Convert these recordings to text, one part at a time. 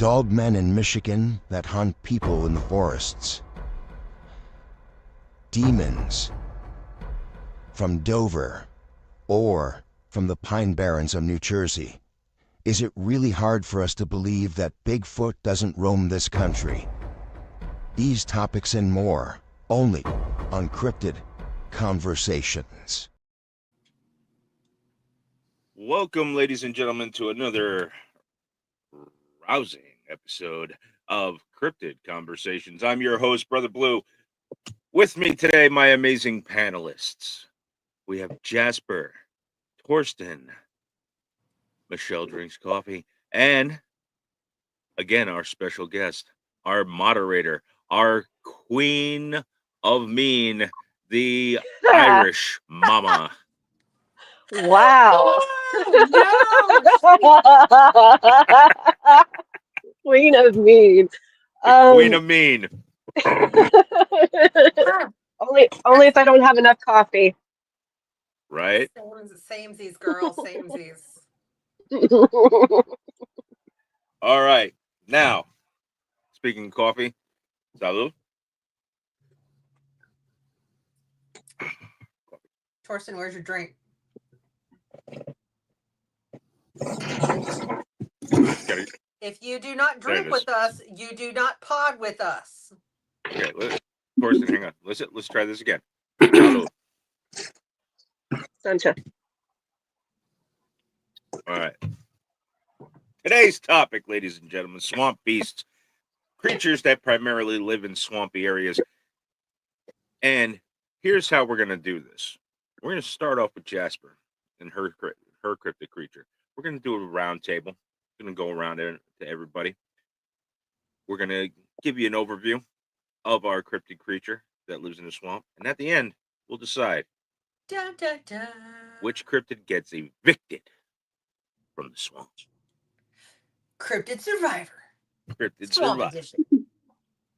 Dog men in Michigan that hunt people in the forests. Demons from Dover or from the Pine Barrens of New Jersey. Is it really hard for us to believe that Bigfoot doesn't roam this country? These topics and more, only on Cryptid Conversations. Welcome, ladies and gentlemen, to another rousing episode of Cryptid Conversations. I'm your host, Brother Blue. With me today, my amazing panelists. We have Jasper, Torsten, Michelle drinks coffee, and again, our special guest, our moderator, our queen of mean, the Irish mama. Wow. Queen of mean. Queen of mean. only if I don't have enough coffee. Right? Samesies, girl. Samesies. All right. Now, speaking of coffee, salud. Torsten, where's your drink? If you do not drink with us, you do not pod with us. Okay, Torsten, hang on. Let's try this again. Salud. Sunshine. All right. Today's topic, ladies and gentlemen, swamp beasts, creatures that primarily live in swampy areas. And here's how we're going to do this. We're going to start off with Jasper and her cryptid creature. We're going to do a round table. We're going to go around to everybody. We're going to give you an overview of our cryptid creature that lives in the swamp. And at the end, we'll decide which cryptid gets evicted from the swamp. Cryptid Survivor. Cryptid Swamp Survivor. Edition.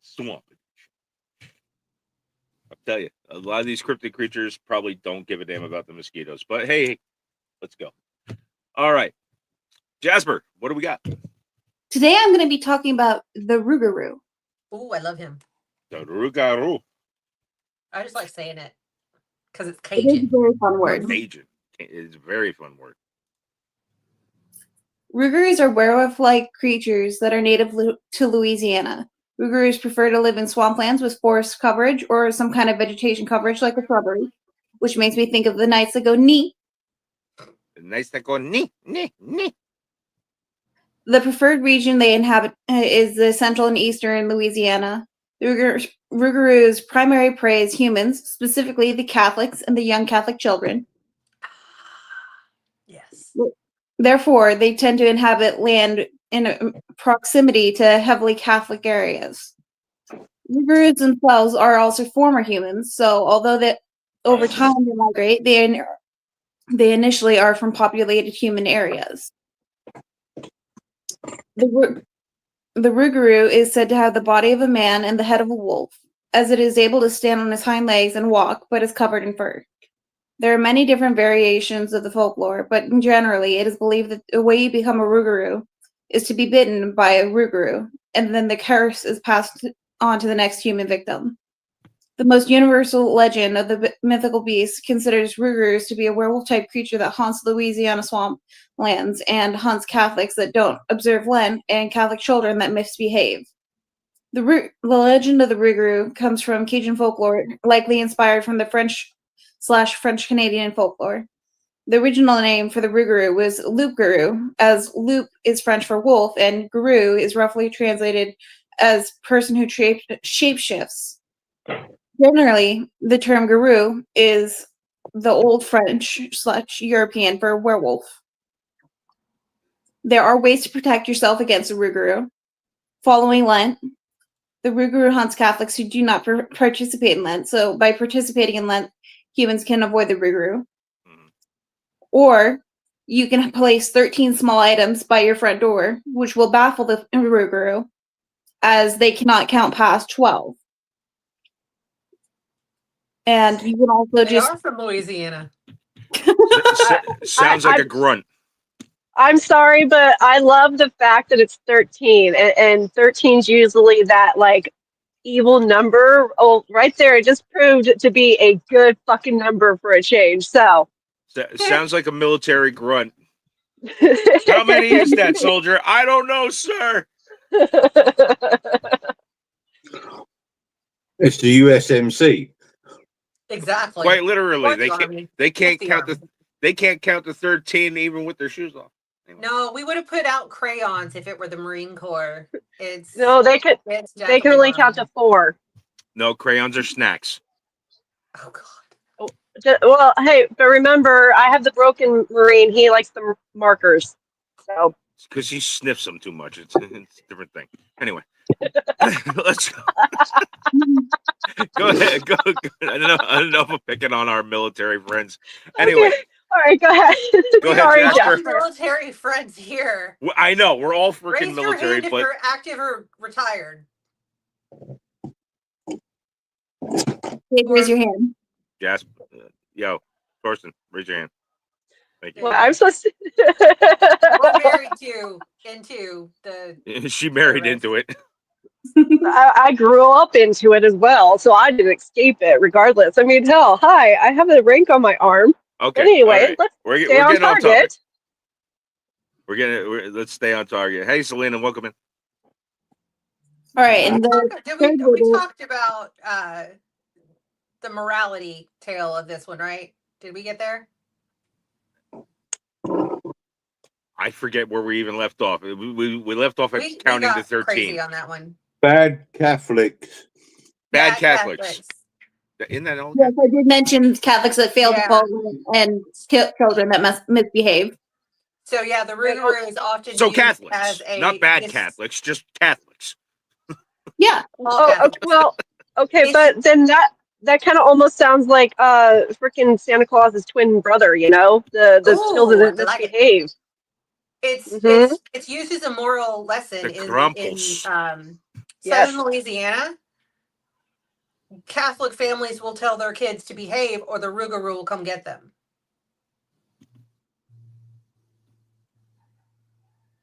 Swamp Edition. I'll tell you, a lot of these cryptid creatures probably don't give a damn about the mosquitoes. But hey, let's go. All right. Jasper, what do we got? Today I'm going to be talking about the Rougarou. Ooh, I love him. The Rougarou. I just like saying it because it's It is a Cajun. very fun word. Cajun. It's a very fun word. Rougarous are werewolf-like creatures that are native to Louisiana. Rougarous prefer to live in swamplands with forest coverage or some kind of vegetation coverage like a shrubbery, which makes me think of the nights that go nee. The nights that go nee, nee, nee. The preferred region they inhabit is the central and eastern Louisiana. The Rougarous' primary prey is humans, specifically the Catholics and the young Catholic children. Yes. Therefore, they tend to inhabit land in proximity to heavily Catholic areas. Rougarous themselves are also former humans, so although that over time they migrate, they initially are from populated human areas. The Rougarou is said to have the body of a man and the head of a wolf, as it is able to stand on its hind legs and walk, but is covered in fur. There are many different variations of the folklore, but generally it is believed that the way you become a Rougarou is to be bitten by a Rougarou, and then the curse is passed on to the next human victim. The most universal legend of the mythical beast considers Rougarous to be a werewolf-type creature that haunts Louisiana swamp lands and hunts Catholics that don't observe Lent and Catholic children that misbehave. The legend of the Rougarou comes from Cajun folklore, likely inspired from the French/French-Canadian folklore. The original name for the Rougarou was loup-garou, as loup is French for wolf, and garou is roughly translated as person who shapeshifts. Generally, the term garou is the Old French/European for werewolf. There are ways to protect yourself against a Rougarou. Following Lent, the Rougarou hunts Catholics who do not participate in Lent, so by participating in Lent, humans can avoid the Rougarou. Or you can place 13 small items by your front door, which will baffle the Rougarou, as they cannot count past 12. And you can also They are from Louisiana. Sounds like a grunt. I'm sorry, but I love the fact that it's 13, and 13's usually that like evil number. Oh, right there, it just proved to be a good fucking number for a change. So, Sounds like a military grunt. How many is that, soldier? I don't know, sir. It's the USMC. Exactly. Quite literally, Or the Army. they can't It's the count Army. they can't count the 13 even with their shoes off. Anyway. No, we would have put out crayons if it were the Marine Corps. No, they can only count to 4. No, crayons are snacks. Oh God. Well, hey, but remember, I have the broken Marine. He likes the markers. So Because he sniffs them too much. It's a different thing. Anyway, let's go. Go ahead. Go. I don't know if I'm picking on our military friends. Anyway. Okay. All right, go ahead. Go ahead, Jasper. Military friends here. I know we're all freaking Raise your military, hand but if you're active or retired. Raise your hand. Jasper, yo, Thorsten, raise your hand. Thank you. Well, I'm supposed to. We're married into the. She married into it. I grew up into it as well, so I didn't escape it regardless. I mean, hell, hi, I have a rank on my arm. Okay. But anyway, right. let's we're stay on getting off target. topic. Let's stay on target. Hey, Selena, welcome in. All right, and we talked about the morality tale of this one, right? Did we get there? I forget where we even left off. We left off at counting to 13. Crazy on that one. Bad Catholics. Bad Catholics. Isn't that all? Yes, I did mention Catholics that fail to follow and children that misbehave. So yeah, the Rougarou is often so used Catholics, as a not bad Catholics, just Catholics. Yeah. Okay, well, okay, but then that kind of almost sounds like freaking Santa Claus's twin brother, you know, the children that misbehave. It's used as a moral lesson in southern Louisiana. Catholic families will tell their kids to behave, or the Rougarou will come get them.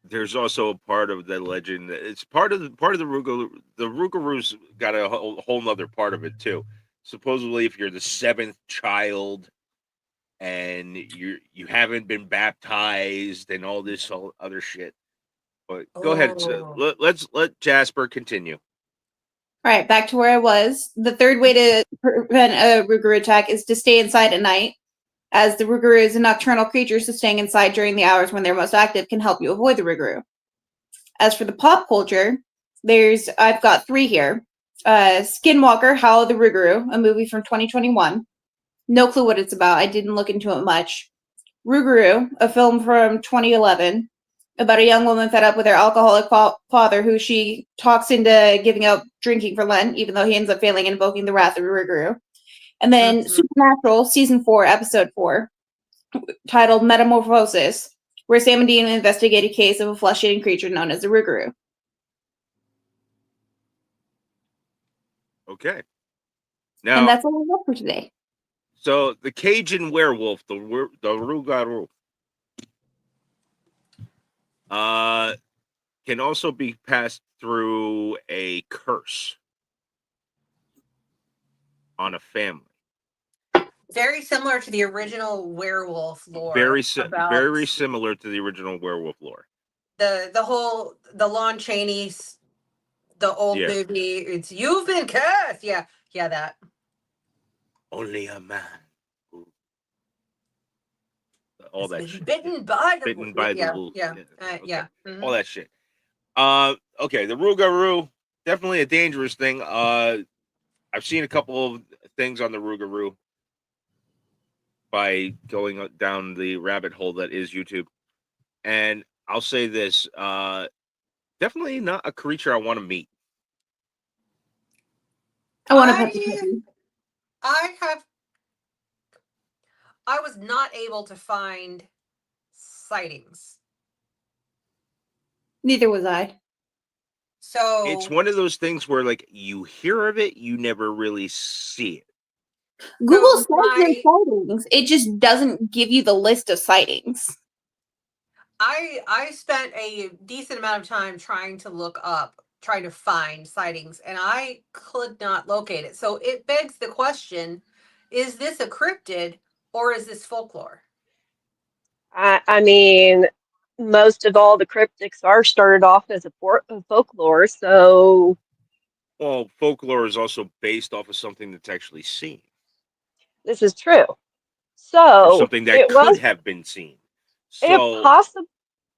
There's also a part of the legend. It's part of the Rougarou. The Rougarou's got a whole nother part of it too. Supposedly, if you're the 7th child and you haven't been baptized and all this other shit. But go ahead. So let's let Jasper continue. All right, back to where I was. The third way to prevent a Rougarou attack is to stay inside at night, as the Rougarou is a nocturnal creature, so staying inside during the hours when they're most active can help you avoid the Rougarou. As for the pop culture, I've got 3 here. Skinwalker, Howl of the Rougarou, a movie from 2021. No clue what it's about. I didn't look into it much. Rougarou, a film from 2011, about a young woman fed up with her alcoholic father, who she talks into giving up drinking for Lent, even though he ends up failing and invoking the wrath of Rougarou. And then Supernatural, Season 4, Episode 4, titled Metamorphosis, where Sam and Dean investigate a case of a flesh-eating creature known as the Rougarou. Okay. Now, and that's all I have for today. So the Cajun werewolf, the Rougarou, can also be passed through a curse on a family. Very similar to the original werewolf lore. Very similar to the original werewolf lore. The Lon Chaney's, the old movie. It's You've Been Cursed. Yeah, that. Only a man. All that shit. Bitten by the wolf. Yeah. Mm-hmm. All that shit. Okay, the Rougarou, definitely a dangerous thing. I've seen a couple of things on the Rougarou by going down the rabbit hole that is YouTube. And I'll say this, definitely not a creature I want to meet. I was not able to find sightings. Neither was I. So it's one of those things where, like, you hear of it, you never really see it. Google says there's sightings. It just doesn't give you the list of sightings. I spent a decent amount of time trying to find sightings, and I could not locate it. So it begs the question: is this a cryptid or is this folklore? I mean, most of all the cryptics are started off as a folklore, so Well, folklore is also based off of something that's actually seen, this is true. or So something that could have been seen. it So, possible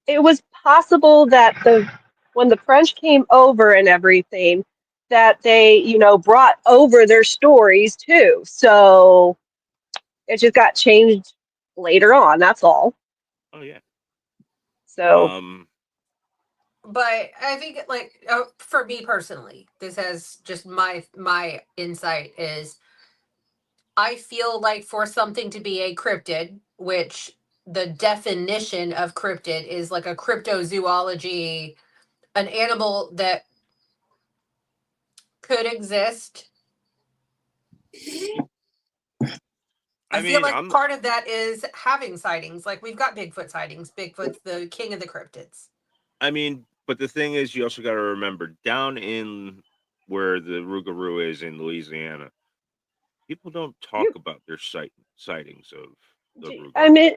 it was possible that the when the French came over and everything, that they, brought over their stories too. So it just got changed later on, that's all. oh yeah. So Um, But I think, like, for me personally, this has just my insight is I feel like for something to be a cryptid, which the definition of cryptid is like a cryptozoology, an animal that could exist. I feel like I'm. part of that is having sightings. Like, we've got Bigfoot sightings. Bigfoot's the king of the cryptids. I mean, but the thing is, you also got to remember down in where the Rougarou is in Louisiana, people don't talk you, about their sightings of the I Rougarou. mean,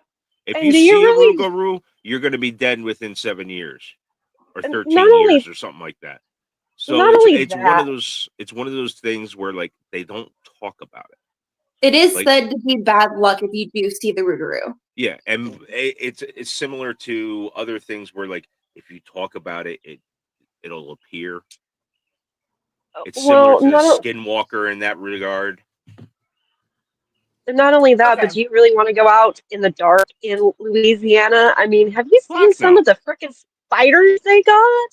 If and you do you see a really? Rougarou, you're going to be dead within 7 years or And not 13 years only or something like that. So not it's only it's one of that, those things where like they don't talk about it. It is Like said to be bad luck if you do see the Rougarou. yeah, and it's similar to other things where like if you talk about it, it'll appear. It's similar well, to the skinwalker in that regard. not only that, but Okay. do you really want to go out in the dark in Louisiana? I mean, have you seen Fuck some no. of the frickin' spiders they got?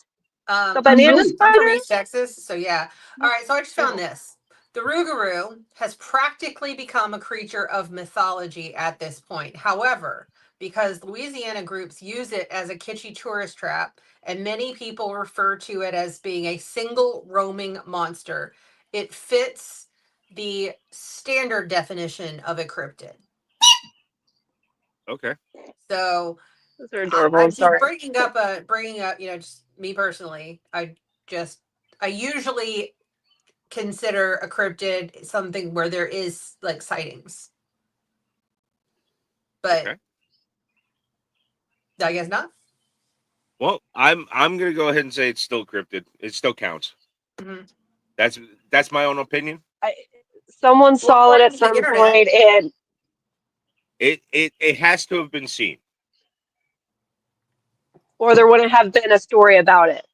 The banana I'm from spider? East Texas, so yeah. All right, so I just found this. The Rougarou has practically become a creature of mythology at this point. However, because Louisiana groups use it as a kitschy tourist trap, and many people refer to it as being a single roaming monster, it fits the standard definition of a cryptid. Okay. So Those are adorable. I I'm just sorry. bringing up, just me personally. I usually consider a cryptid something where there is like sightings, but Okay. I guess not. Well, I'm gonna go ahead and say it's still cryptid. It still counts. Mhm. That's my own opinion. I, Someone Well, saw it according at to the some internet, point, and It has to have been seen. or there wouldn't have been a story about it.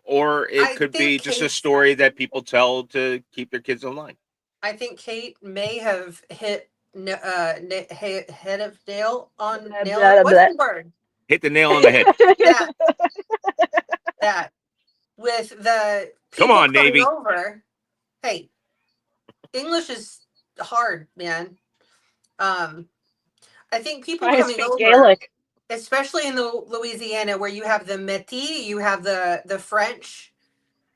Or it I could think be just a Kate's. story that people tell to keep their kids online. I think Kate may have hit head of nail on Blah, nail. blah, What's blah, the word? Hit the nail on the head. That that with the Come people on, coming Navy. over. Hey, English is hard, man. Um, I think people Try to coming speak over, Gaelic. especially in the Louisiana, where you have the Métis, you have the French,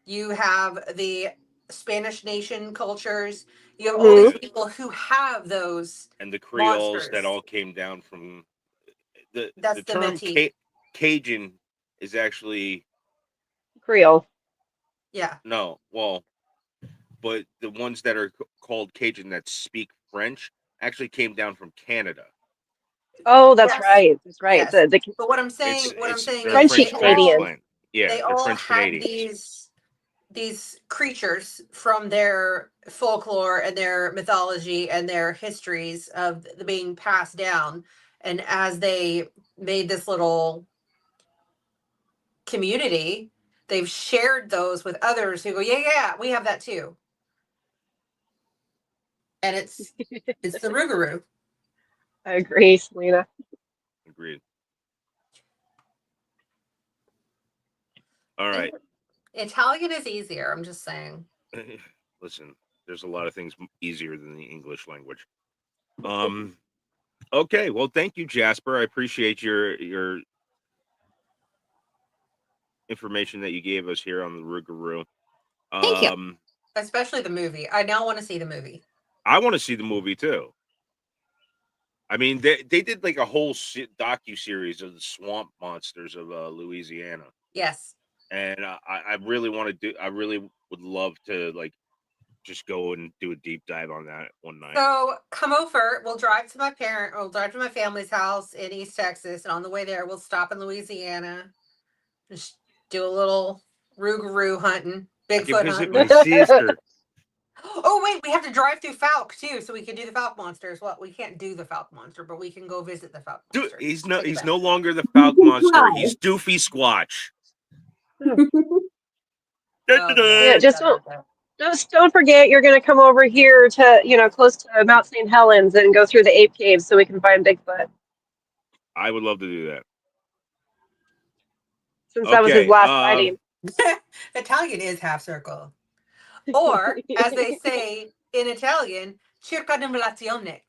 you have the Spanish nation cultures, you have all Hmm. these people who have those And the Creoles that monsters. all came down from the That's the term Métis. Cajun is actually Creole. Yeah. no, well, but the ones that are called Cajun that speak French actually came down from Canada. Oh, that's Yes. right. That's right. Yes. The But what It's I'm it's saying they're is Frenchy French Canadians. transplant. Yeah, they they're all French had Canadians. these creatures from their folklore and their mythology and their histories of the being passed down, and as they made this little community, they've shared those with others who go, yeah, we have that too. And it's the Rougarou. I agree, Selena. Agreed. All right. Italian is easier, I'm just saying. Listen, there's a lot of things easier than the English language. Okay, well, thank you, Jasper. I appreciate your information that you gave us here on the Rougarou. Thank you. Especially the movie. I now want to see the movie. I want to see the movie too. I mean, they did like a whole docu-series of the swamp monsters of Louisiana. Yes. And I really want to do. I really would love to like just go and do a deep dive on that one night. So come over. We'll drive to we'll drive to my family's house in East Texas, and on the way there, we'll stop in Louisiana. Just do a little rougarou hunting, I can Bigfoot visit hunting. my sister. Oh wait, we have to drive through Falk too, so we can do the Falk monster as well. We can't do the Falk monster, but we can go visit the Falk Dude, monster. he's no longer the Falk monster. He's Doofy Squatch. Yeah, just don't forget you're going to come over here to close to Mount St. Helens and go through the ape caves so we can find Bigfoot. I would love to do that. Since that was his last sighting. Italian is half circle. Or, as they say in Italian, circa numerazione.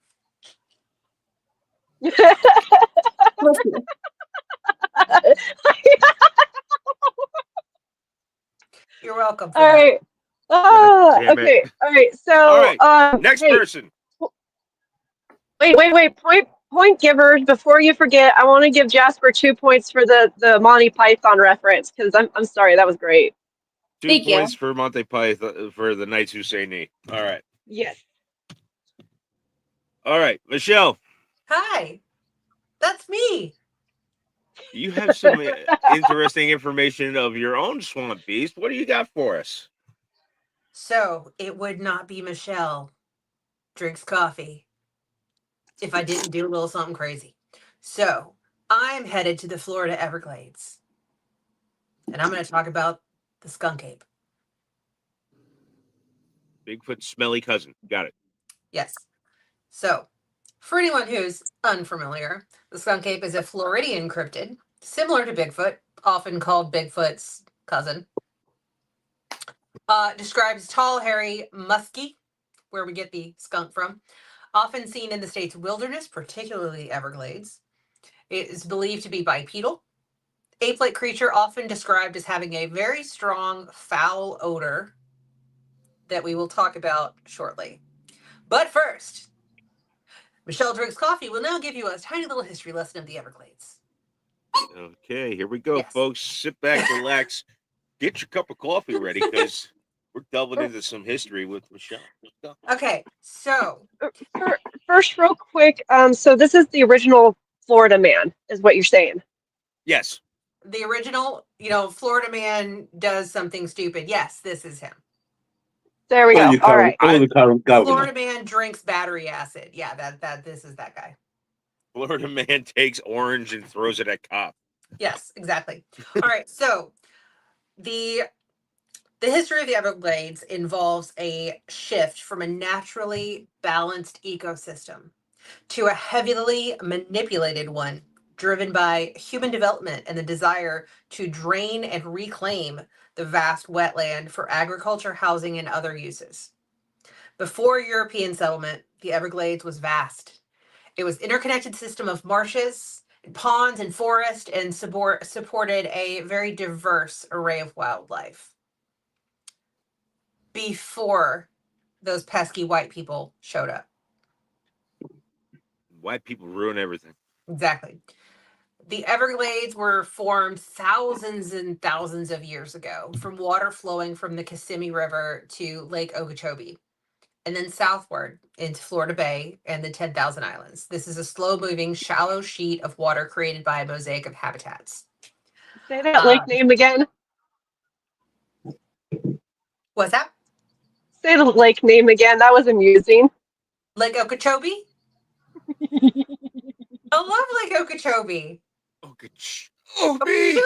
You're welcome. All right. Okay. All right. So, all right. Next person. Wait. Point givers. Before you forget, I want to give Jasper 2 points for the Monty Python reference because I'm sorry, that was great. 2 points for Monty Python for the Knights Who Say Knee. All right. Yes. All right, Michelle. Hi, that's me. You have some interesting information of your own swamp beast. What do you got for us? So it would not be Michelle drinks coffee if I didn't do a little something crazy. So I'm headed to the Florida Everglades, and I'm going to talk about the skunk ape. Bigfoot's smelly cousin. Got it. Yes. So, for anyone who's unfamiliar, the skunk ape is a Floridian cryptid, similar to Bigfoot, often called Bigfoot's cousin. Describes tall, hairy, musky, where we get the skunk from, often seen in the state's wilderness, particularly Everglades. It is believed to be bipedal. Ape-like creature often described as having a very strong foul odor that we will talk about shortly. But first, Michelle Drinks Coffee will now give you a tiny little history lesson of the Everglades. Okay, here we go, folks. Sit back, relax, get your cup of coffee ready because we're delving into some history with Michelle. Okay, so first, real quick, so this is the original Florida man, is what you're saying? Yes. The original, Florida man does something stupid. Yes, this is him. There we go. All right. The current governor. Florida man drinks battery acid. Yeah, this is that guy. Florida man takes orange and throws it at cop. Yes, exactly. All right, so the history of the Everglades involves a shift from a naturally balanced ecosystem to a heavily manipulated one, driven by human development and the desire to drain and reclaim the vast wetland for agriculture, housing, and other uses. Before European settlement, the Everglades was vast. It was an interconnected system of marshes, ponds, and forest, and supported a very diverse array of wildlife. Before those pesky white people showed up. White people ruin everything. Exactly. The Everglades were formed thousands and thousands of years ago from water flowing from the Kissimmee River to Lake Okeechobee, and then southward into Florida Bay and the 10,000 Islands. This is a slow-moving, shallow sheet of water created by a mosaic of habitats. Say that lake name again. What's that? Say the lake name again. That was amusing. Lake Okeechobee? I love Lake Okeechobee. Okeechobee.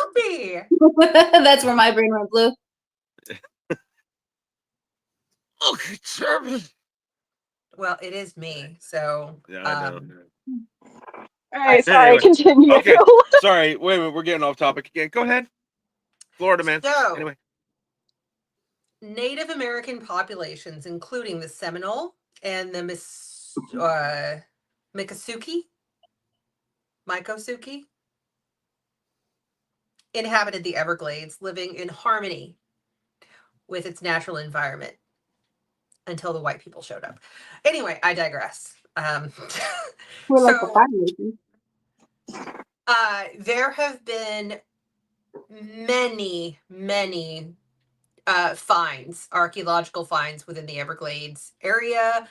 That's where my brain went blue. Okeechobee. Well, it is me, so. Yeah, I know. All right, sorry, continue. Okay, sorry. Wait, we're getting off topic again. Go ahead. Florida man. So, anyway. Native American populations, including the Seminole and the Miccosukee, inhabited the Everglades, living in harmony with its natural environment until the white people showed up. Anyway, I digress. We're like So- the population. There have been many finds, archaeological finds within the Everglades area.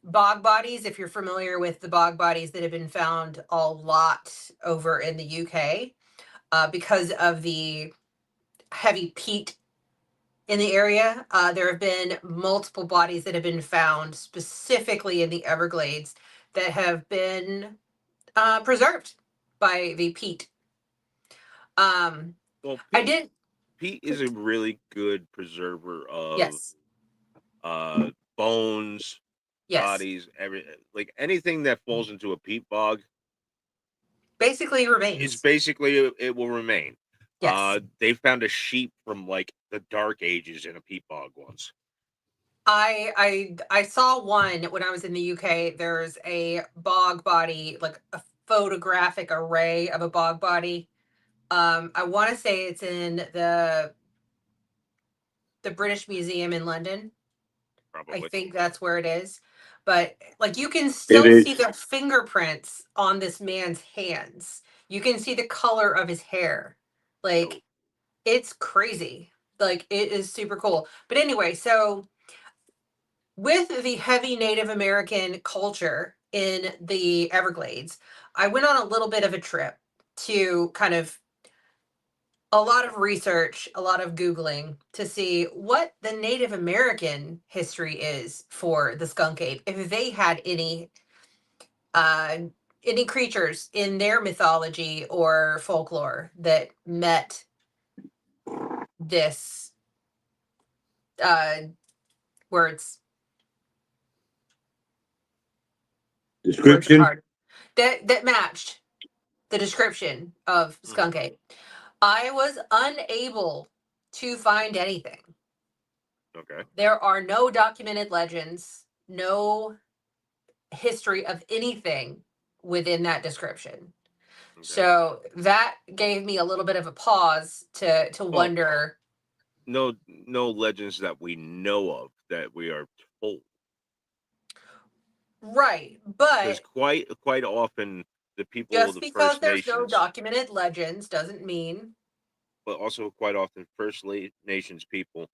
Bog bodies, if you're familiar with the bog bodies that have been found a lot over in the UK, because of the heavy peat in the area. There have been multiple bodies that have been found specifically in the Everglades that have been preserved by the peat. Well, I did. Peat is a really good preserver of Yes. bones, Yes. bodies, like anything that falls into a peat bog Basically remains. is basically it will remain. Yes. They found a sheep from like the Dark Ages in a peat bog once. I saw one when I was in the UK. There's a bog body, like a photographic array of a bog body. I want to say it's in the British Museum in London. Probably. I think that's where it is. But like you can still see the fingerprints on this man's hands. You can see the color of his hair. Like it's crazy. Like it is super cool. But anyway, so with the heavy Native American culture in the Everglades, I went on a little bit of a trip to kind of a lot of research, a lot of Googling to see what the Native American history is for the skunk ape, if they had any creatures in their mythology or folklore that met this words Description. hard, that matched the description of skunk ape. I was unable to find anything. Okay. There are no documented legends, no history of anything within that description. Okay. So that gave me a little bit of a pause to wonder. No legends that we know of that we are told. Right, but because quite often the people just of the because First there's Nations, no documented legends doesn't mean. But also quite often First Nations people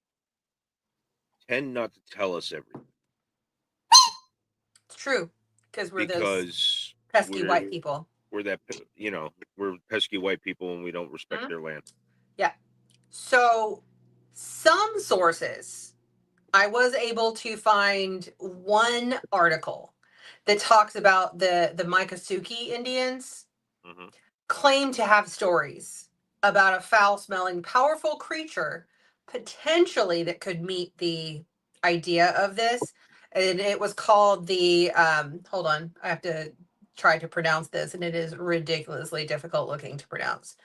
tend not to tell us everything. It's true because we're those pesky white people. We're that we're pesky white people and we don't respect their land. Yeah. So some sources, I was able to find one article that talks about the Miccosukee Indians claim to have stories about a foul-smelling, powerful creature potentially that could meet the idea of this. And it was called the hold on, I have to try to pronounce this, and it is ridiculously difficult looking to pronounce.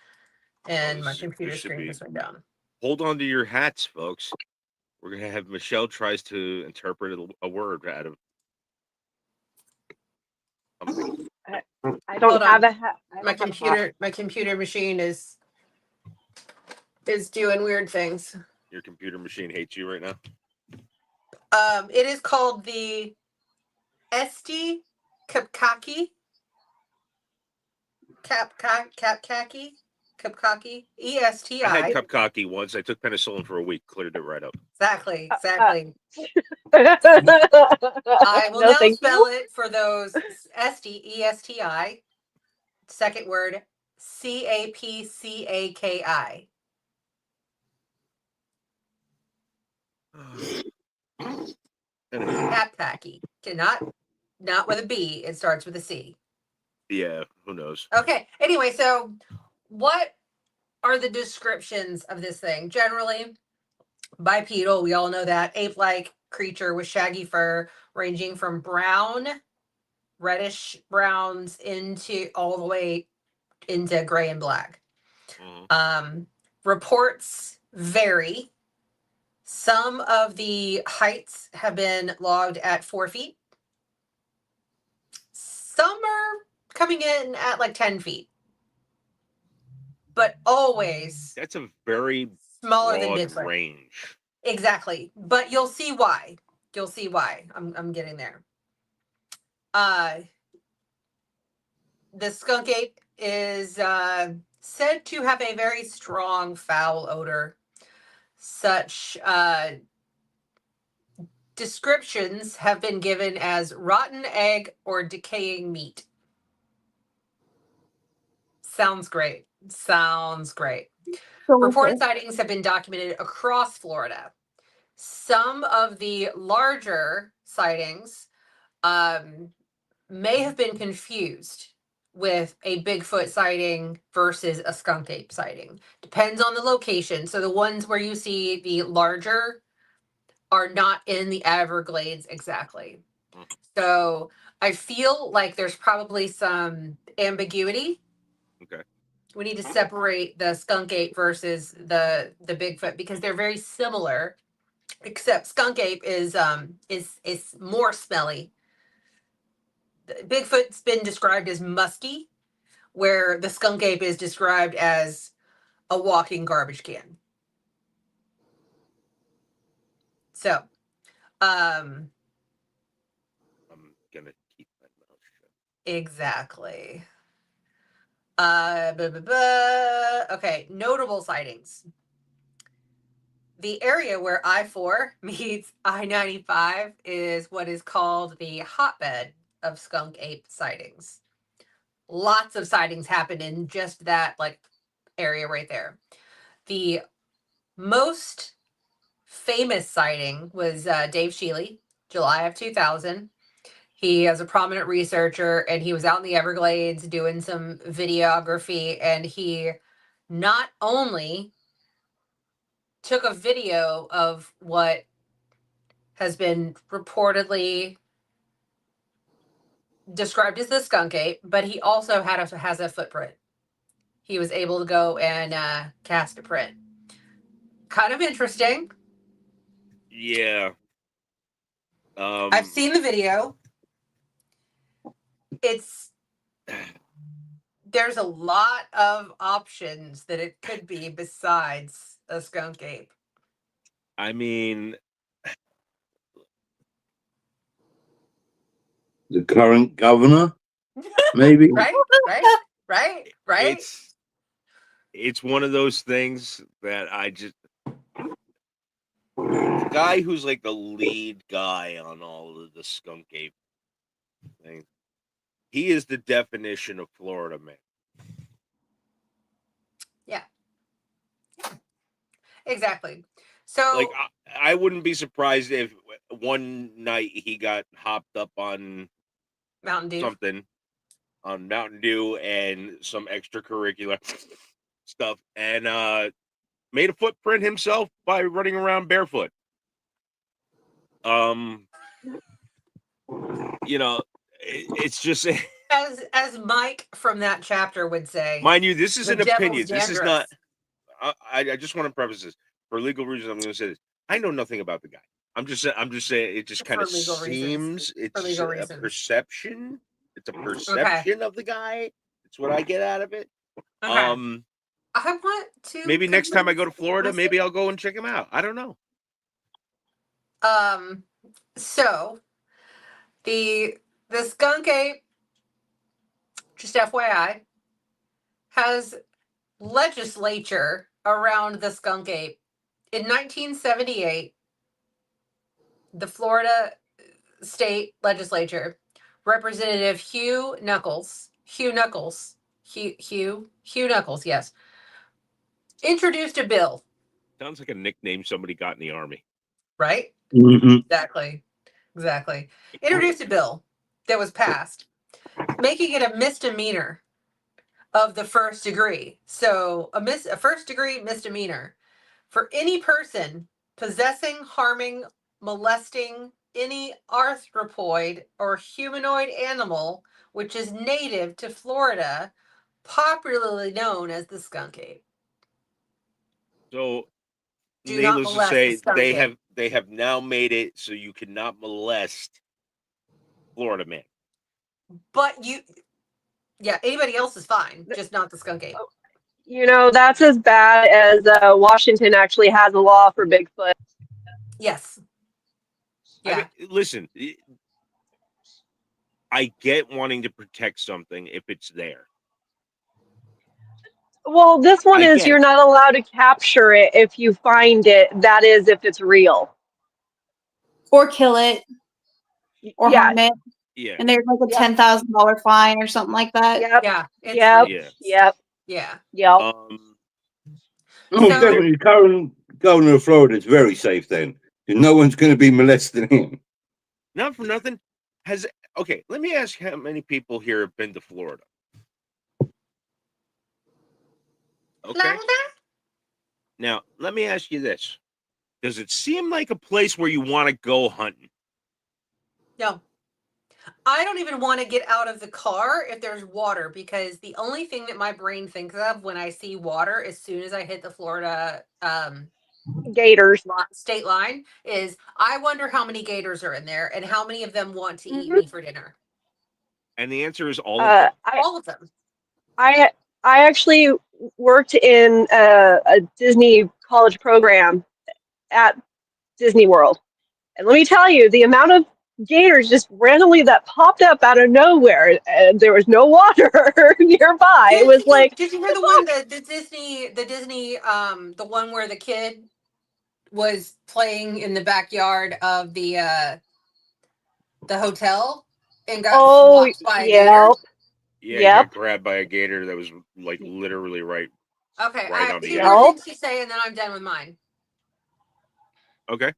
And my computer screen just went down. Hold on to your hats, folks. We're gonna have Michelle tries to interpret a word out of. I don't have a hat. My computer machine is doing weird things. Your computer machine hates you right now. It is called the Esti Kapkaki. Kapkaki. ESTI. I had Kapkaki once. I took penicillin for a week, cleared it right up. Exactly. I will now spell it for those. ESTI. Second word, CAPCAKI. Kapkaki. Not with a B. It starts with a C. Yeah, who knows? Okay. Anyway, so what are the descriptions of this thing? Generally, bipedal, we all know that. Ape-like creature with shaggy fur ranging from brown, reddish browns into all the way into gray and black. Reports vary. Some of the heights have been logged at 4 feet. Some are coming in at like 10 feet. But always that's a very smaller than Bigfoot range. Exactly. But you'll see why. I'm getting there. The skunk ape is said to have a very strong foul odor. Such descriptions have been given as rotten egg or decaying meat. Sounds great. Sounds great. Reported sightings have been documented across Florida. Some of the larger sightings may have been confused with a Bigfoot sighting versus a skunk ape sighting. Depends on the location. So the ones where you see the larger are not in the Everglades exactly. So I feel like there's probably some ambiguity. Okay. We need to separate the skunk ape versus the Bigfoot because they're very similar, except skunk ape is more smelly. Bigfoot's been described as musky, where the skunk ape is described as a walking garbage can. So, I'm gonna keep my mouth shut. exactly. Okay, notable sightings. The area where I-4 meets I-95 is what is called the hotbed of skunk ape sightings. Lots of sightings happen in just that area right there. The most famous sighting was Dave Shealy, July of 2000. He is a prominent researcher and he was out in the Everglades doing some videography, and he not only took a video of what has been reportedly described as the skunk ape, but he also has a footprint. He was able to go and cast a print. Kind of interesting. Yeah. I've seen the video. There's a lot of options that it could be besides a skunk ape. I mean, The current governor, maybe. Right? It's one of those things that I just, the guy who's like the lead guy on all of the skunk ape thing, he is the definition of Florida man. Yeah. Exactly. So Like I wouldn't be surprised if one night he got hopped up on Mountain Dew. something, on Mountain Dew and some extracurricular stuff, and made a footprint himself by running around barefoot. It's just as Mike from that chapter would say. Mind you, this is an opinion. This is not. Dandruff. I just want to preface this for legal reasons. I'm going to say this. I know nothing about the guy. I'm just saying it just kind of seems it's a perception. It's a perception of the guy. It's what I get out of it. Okay. I want to maybe next time I go to Florida, maybe I'll go and check him out. I don't know. So the skunk ape, just FYI, has legislature around the skunk ape. In 1978, the Florida state legislature, Representative Hugh Knuckles, yes, introduced a bill. Sounds like a nickname somebody got in the army. Right? Mm-hmm. Exactly. Introduced a bill that was passed, making it a misdemeanor of the first degree. So a first degree misdemeanor for any person possessing, harming, molesting any arthropoid or humanoid animal which is native to Florida, popularly known as the skunk ape. So, needless to say, they have now made it so you cannot molest Florida man. But anybody else is fine, just not the skunk ape. That's as bad as Washington actually has a law for Bigfoot. Yes. Yeah. I mean, listen, I get wanting to protect something if it's there. Well, this one I is get you're it. not allowed to capture it if you find it. That is, if it's real. Or kill it, or Yeah. harm it. Yeah. And there's like a Yep. $10,000 fine or something like that. Yep. Yeah, it's Yep. real. Yeah. Yep. Yeah. Yep. Oh, So- definitely. Current governor of Florida is very safe then. No one's going to be molesting him. Not for nothing. Okay, let me ask how many people here have been to Florida. Okay. Now, let me ask you this. Does it seem like a place where you want to go hunting? No. I don't even want to get out of the car if there's water, because the only thing that my brain thinks of when I see water as soon as I hit the Florida Gators. state line is, I wonder how many gators are in there and how many of them want to eat Mhm. me for dinner. And the answer is all of them. All of them. I actually worked in a Disney college program at Disney World, and let me tell you, the amount of gators just randomly that popped up out of nowhere, and there was no water nearby. It was like, did you hear the one, the Disney, the one where the kid was playing in the backyard of the hotel and got swapped by a gator? Yeah, he got grabbed by a gator that was like literally right. Okay, right on the two edge. more things to say, and then I'm done with mine. Okay.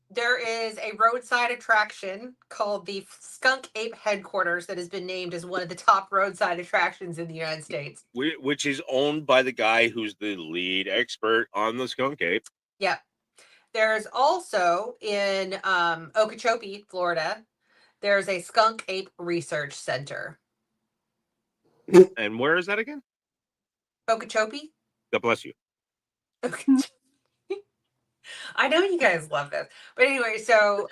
There is a roadside attraction called the Skunk Ape Headquarters that has been named as one of the top roadside attractions in the United States. Which is owned by the guy who's the lead expert on the skunk ape. Yeah. There's also in Okeechobee, Florida, there's a Skunk Ape Research Center. And where is that again? Okeechobee? God bless you. I know you guys love this. But anyway, so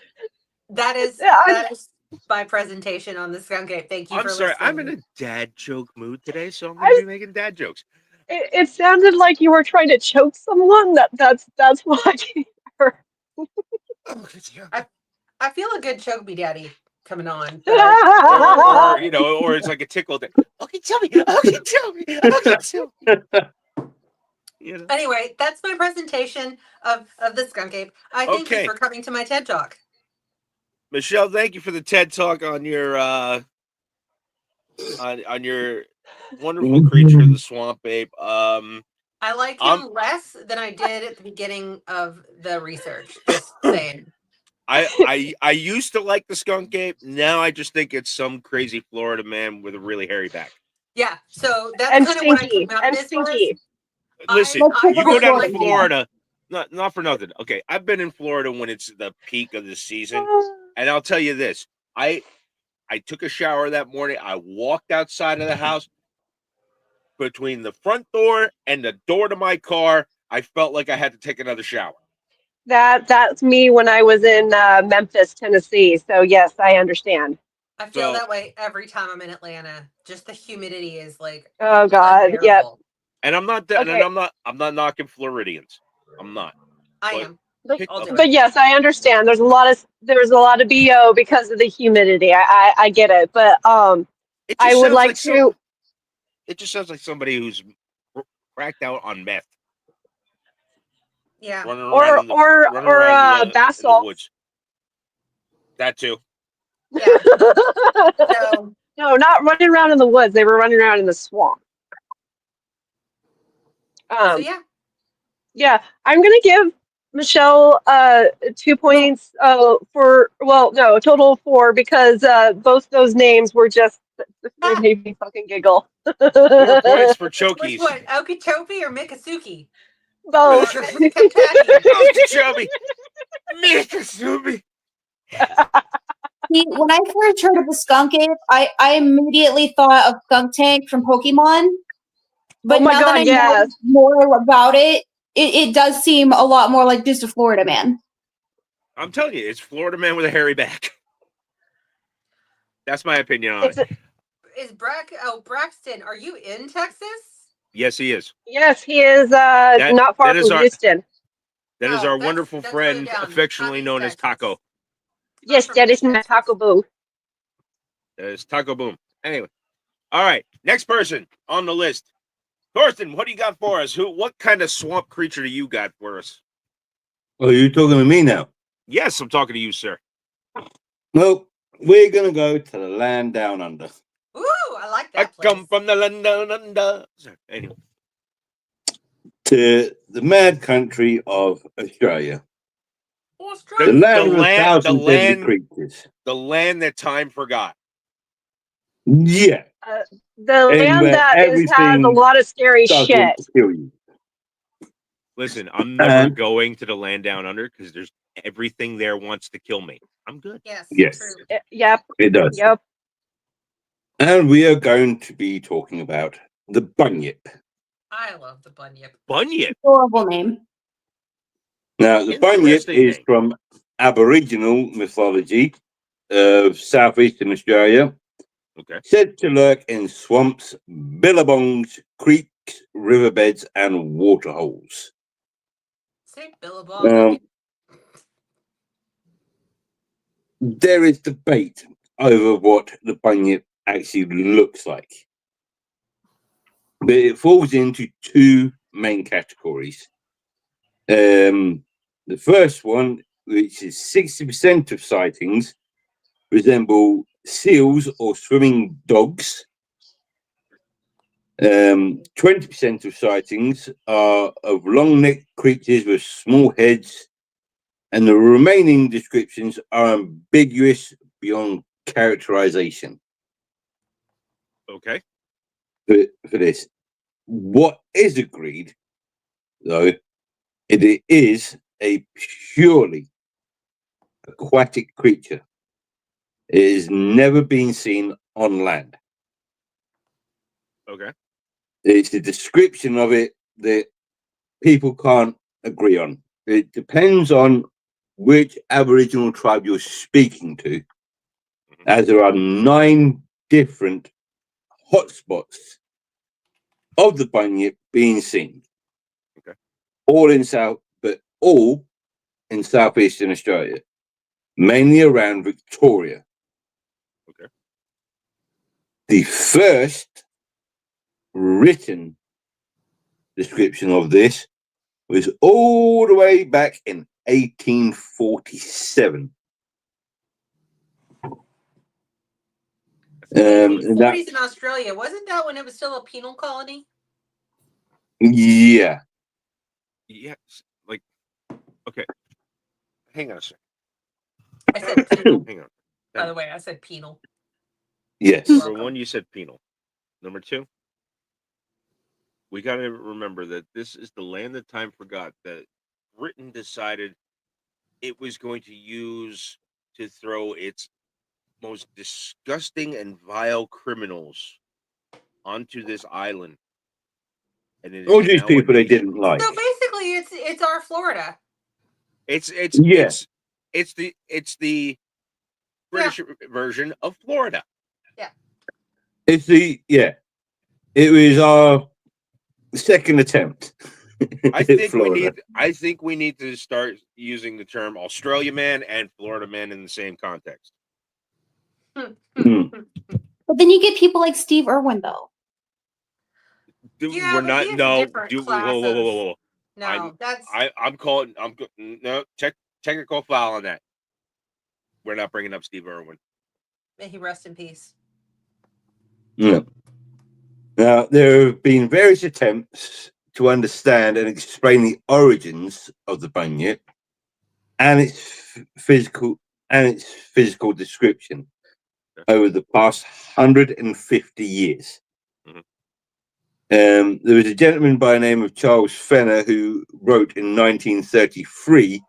that is my presentation on the skunk ape. Thank you I'm for sorry, listening. I'm in a dad joke mood today, so I'm going to be making dad jokes. it sounded like you were trying to choke someone. That's what I heard. I feel a good choke me daddy coming on. or or it's like a tickle thing. Okay, tell me. Okay, tell me. Okay, tell me. Anyway, that's my presentation of the skunk ape. I thank you for coming to my TED Talk. Michelle, thank you for the TED Talk on your on your wonderful creature, the swamp ape. I like him less than I did at the beginning of the research. Just saying. I used to like the skunk ape. Now I just think it's some crazy Florida man with a really hairy back. Yeah, so that's kind of what I came out of this stinky. Listen, you go down to Florida, not for nothing. Okay, I've been in Florida when it's the peak of the season, and I'll tell you this: I took a shower that morning. I walked outside of the house. Between the front door and the door to my car, I felt like I had to take another shower. That's me when I was in Memphis, Tennessee. So yes, I understand. I feel that way every time I'm in Atlanta. Just the humidity is like, oh God, yep. And I'm not and I'm not knocking Floridians. I'm not. I am. But yes, I understand. There's a lot of BO because of the humidity. I get it. But I would like to. It just sounds like somebody who's cracked out on meth. Yeah. Or basalt. That too. Yeah. So, no, not running around in the woods. They were running around in the swamp. So yeah. Yeah, I'm gonna give Michelle 2 points for a total of 4 because both those names were just they made me fucking giggle. 4 points for Chokies. Which one? Okeechobee or Miccosukee? Both. Okeechobee. Miccosukee. See, when I first heard of the skunk ape, I immediately thought of Skunk Tank from Pokemon. But now that I know more about it, it does seem a lot more like just a Florida man. I'm telling you, it's Florida man with a hairy back. That's my opinion on it. Is Braxton, are you in Texas? Yes, he is. Yes, he is not far from Houston. That is our wonderful friend, affectionately known as Taco. Yes, from that is my Texas. Taco Boom. It's Taco Boom. Anyway, all right. Next person on the list, Thorsten. What do you got for us? What kind of swamp creature do you got for us? Oh, you're talking to me now? Yes, I'm talking to you, sir. Well, we're going to go to the land down under. Ooh, I like I that place. come from the land down under. Anyway, To the mad country of Australia. The Australia. land of 1,000 deadly creatures. the land that time forgot. Yeah. The And land where that has a everything lot of scary doesn't shit. kill you. Listen, I'm never going to the land down under because there's everything there wants to kill me. I'm good. Yes. Yes. True. Yep. It does. Yep. And we are going to be talking about the bunyip. I love the bunyip. Bunyip. Adorable name. Now, the bunyip Interesting is name. from Aboriginal mythology of southeastern Australia. Okay. Said to lurk in swamps, billabongs, creeks, riverbeds, and waterholes. Say Billabong again. There is debate over what the bunyip actually looks like. But it falls into two main categories. The first one, which is 60% of sightings, resemble seals or swimming dogs. 20% of sightings are of long-necked creatures with small heads, and the remaining descriptions are ambiguous beyond characterization. Okay. For this, what is agreed, though, it is a purely aquatic creature. It has never been seen on land. Okay. It's the description of it that people can't agree on. It depends on which Aboriginal tribe you're speaking to, as there are 9 different hotspots of the bunyip being seen. Okay. All in southeastern Australia, mainly around Victoria. Okay. The first written description of this was all the way back in 1847. And 40s in Australia. Wasn't that when it was still a penal colony? Yeah. Yes. Like, okay. Hang on a second. I said penal. Hang on. By the way, I said penal. Yes. Number one, you said penal. Number two, we got to remember that this is the land that time forgot, that Britain decided it was going to use to throw its most disgusting and vile criminals onto this island. And it All is these now people a they nation. didn't like. So basically, it's our Florida. It's Yeah. it's the British version of Florida. Yeah. It was our second attempt. I think we need to start using the term Australia man and Florida man in the same context. But then you get people like Steve Irwin, though. Yeah, We're not. No. Whoa. No, I'm calling. No. Technical foul on that. We're not bringing up Steve Irwin. May he rest in peace. Yeah. Now, there have been various attempts to understand and explain the origins of the bunyip and its physical description over the past 150 years. There was a gentleman by the name of Charles Fenner who wrote in 1933,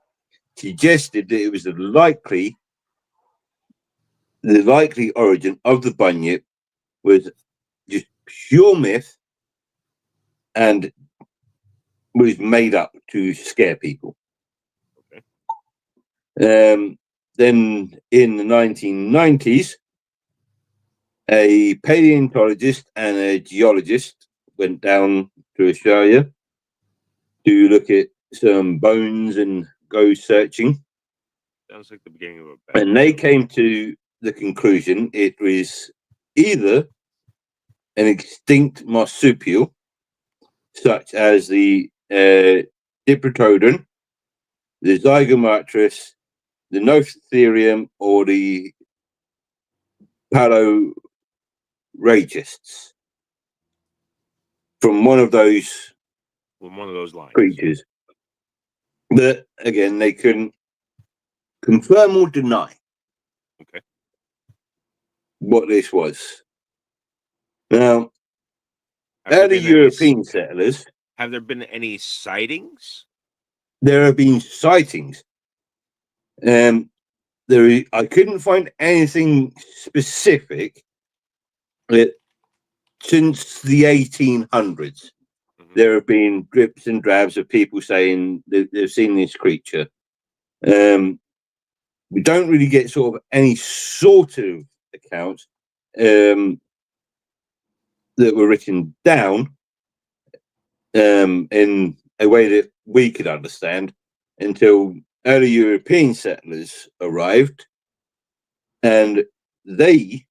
suggested that it was the likely origin of the bunyip was just pure myth and was made up to scare people. Then in the 1990s, a paleontologist and a geologist went down to Australia to look at some bones and go searching. Sounds like the beginning of a bad And they show. came to the conclusion it was either an extinct marsupial, such as the Diprotodon, the Zygomatris, the Notherium, or the Paloragists, from one of those From one of those lines. creatures. But again, they couldn't confirm or deny Okay. what this was. Now, Have there early been any European settlers, Have there been any sightings? there have been sightings. I couldn't find anything specific since the 1800s. There have been drips and drabs of people saying that they've seen this creature. We don't really get sort of any sort of accounts that were written down in a way that we could understand until early European settlers arrived, and they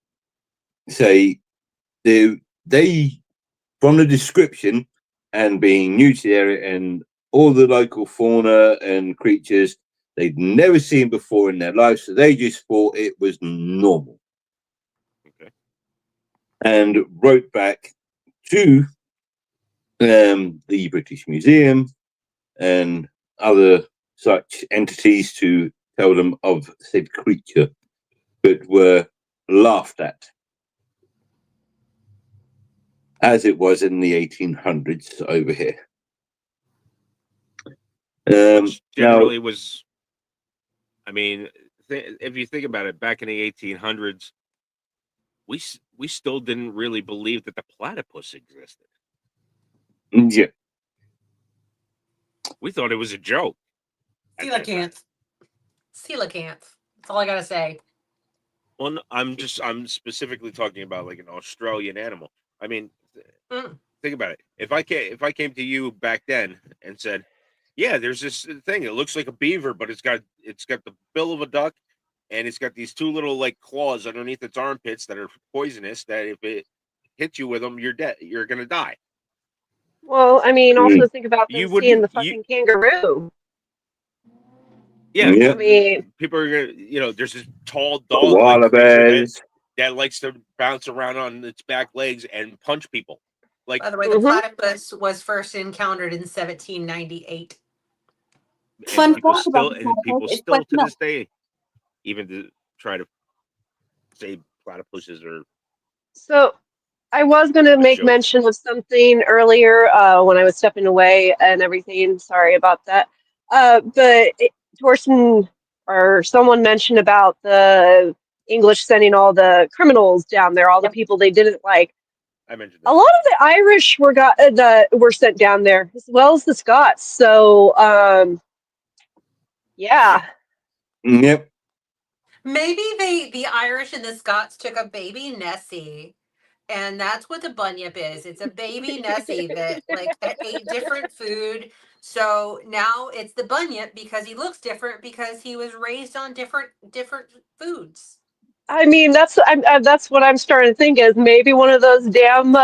say they from the description and being new to the area and all the local fauna and creatures they'd never seen before in their lives, so they just thought it was normal. Okay. And wrote back to the British Museum and other such entities to tell them of said creature, but were laughed at, as it was in the 1800s over here. Which generally now, was, I mean, if you think about it, back in the 1800s, we still didn't really believe that the platypus existed. yeah, We thought it was a joke. Coelacanth. That's all I gotta say. Well, I'm specifically talking about like an Australian animal. I mean, think about it. If I came to you back then and said, "Yeah, there's this thing. It looks like a beaver, but it's got the bill of a duck, and it's got these two little like claws underneath its armpits that are poisonous. That if it hits you with them, you're dead. You're gonna die." Well, I mean, also think about them You seeing wouldn't. the fucking kangaroo. Yeah, I mean, people are gonna. There's this tall the dog-like koala creature bears. that likes to bounce around on its back legs and punch people. Like, by the way, the platypus was first encountered in 1798. Fun fact about the platypus, people it's still to no. this day, even to try to say platypuses are. so I was going to make joke. mention of something earlier when I was stepping away and everything. Sorry about that. But Torsten or someone mentioned about the English sending all the criminals down there, all the people they didn't like. I mentioned that. A lot of the Irish were sent down there, as well as the Scots. So, yeah. Yep. Maybe the Irish and the Scots took a baby Nessie, and that's what the bunyip is. It's a baby Nessie that like ate different food. So now it's the bunyip because he looks different because he was raised on different foods. I mean, that's what I'm starting to think is maybe one of those damn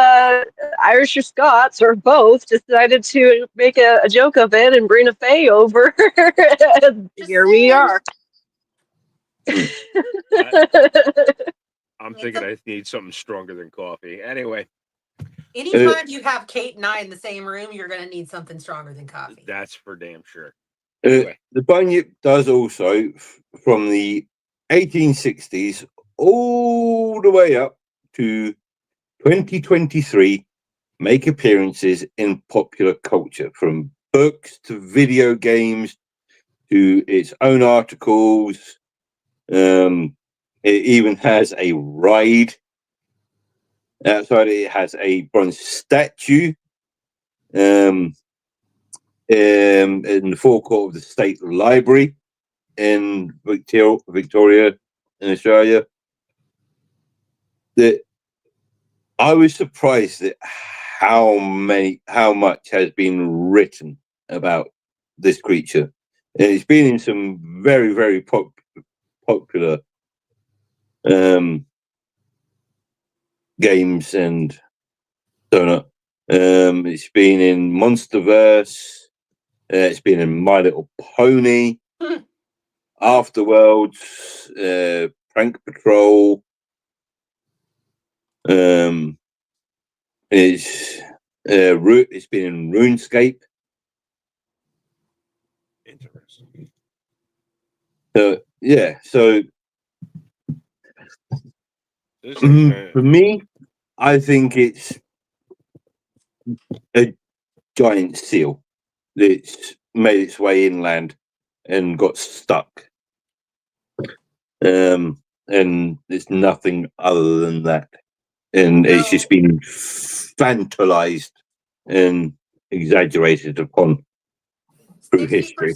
Irish or Scots or both decided to make a joke of it and bring a fae over. Here we are. I'm thinking I need something stronger than coffee. Anyway. Anytime you have Kate and I in the same room, you're going to need something stronger than coffee. That's for damn sure. Anyway. The bunyip does also, from the 1860s all the way up to 2023, make appearances in popular culture, from books to video games to its own articles. It even has a ride. Outside, it has a bronze statue in the forecourt of the State Library in Victoria, in Australia. That I was surprised at how much has been written about this creature. And it's been in some very, very popular games and so on. It's been in Monsterverse. It's been in My Little Pony, Afterworlds, Prank Patrol. It's been in RuneScape. Interesting. So yeah, so for me, I think it's a giant seal that's made its way inland and got stuck. And it's nothing other than that. And it's just been fantasized and exaggerated upon through history.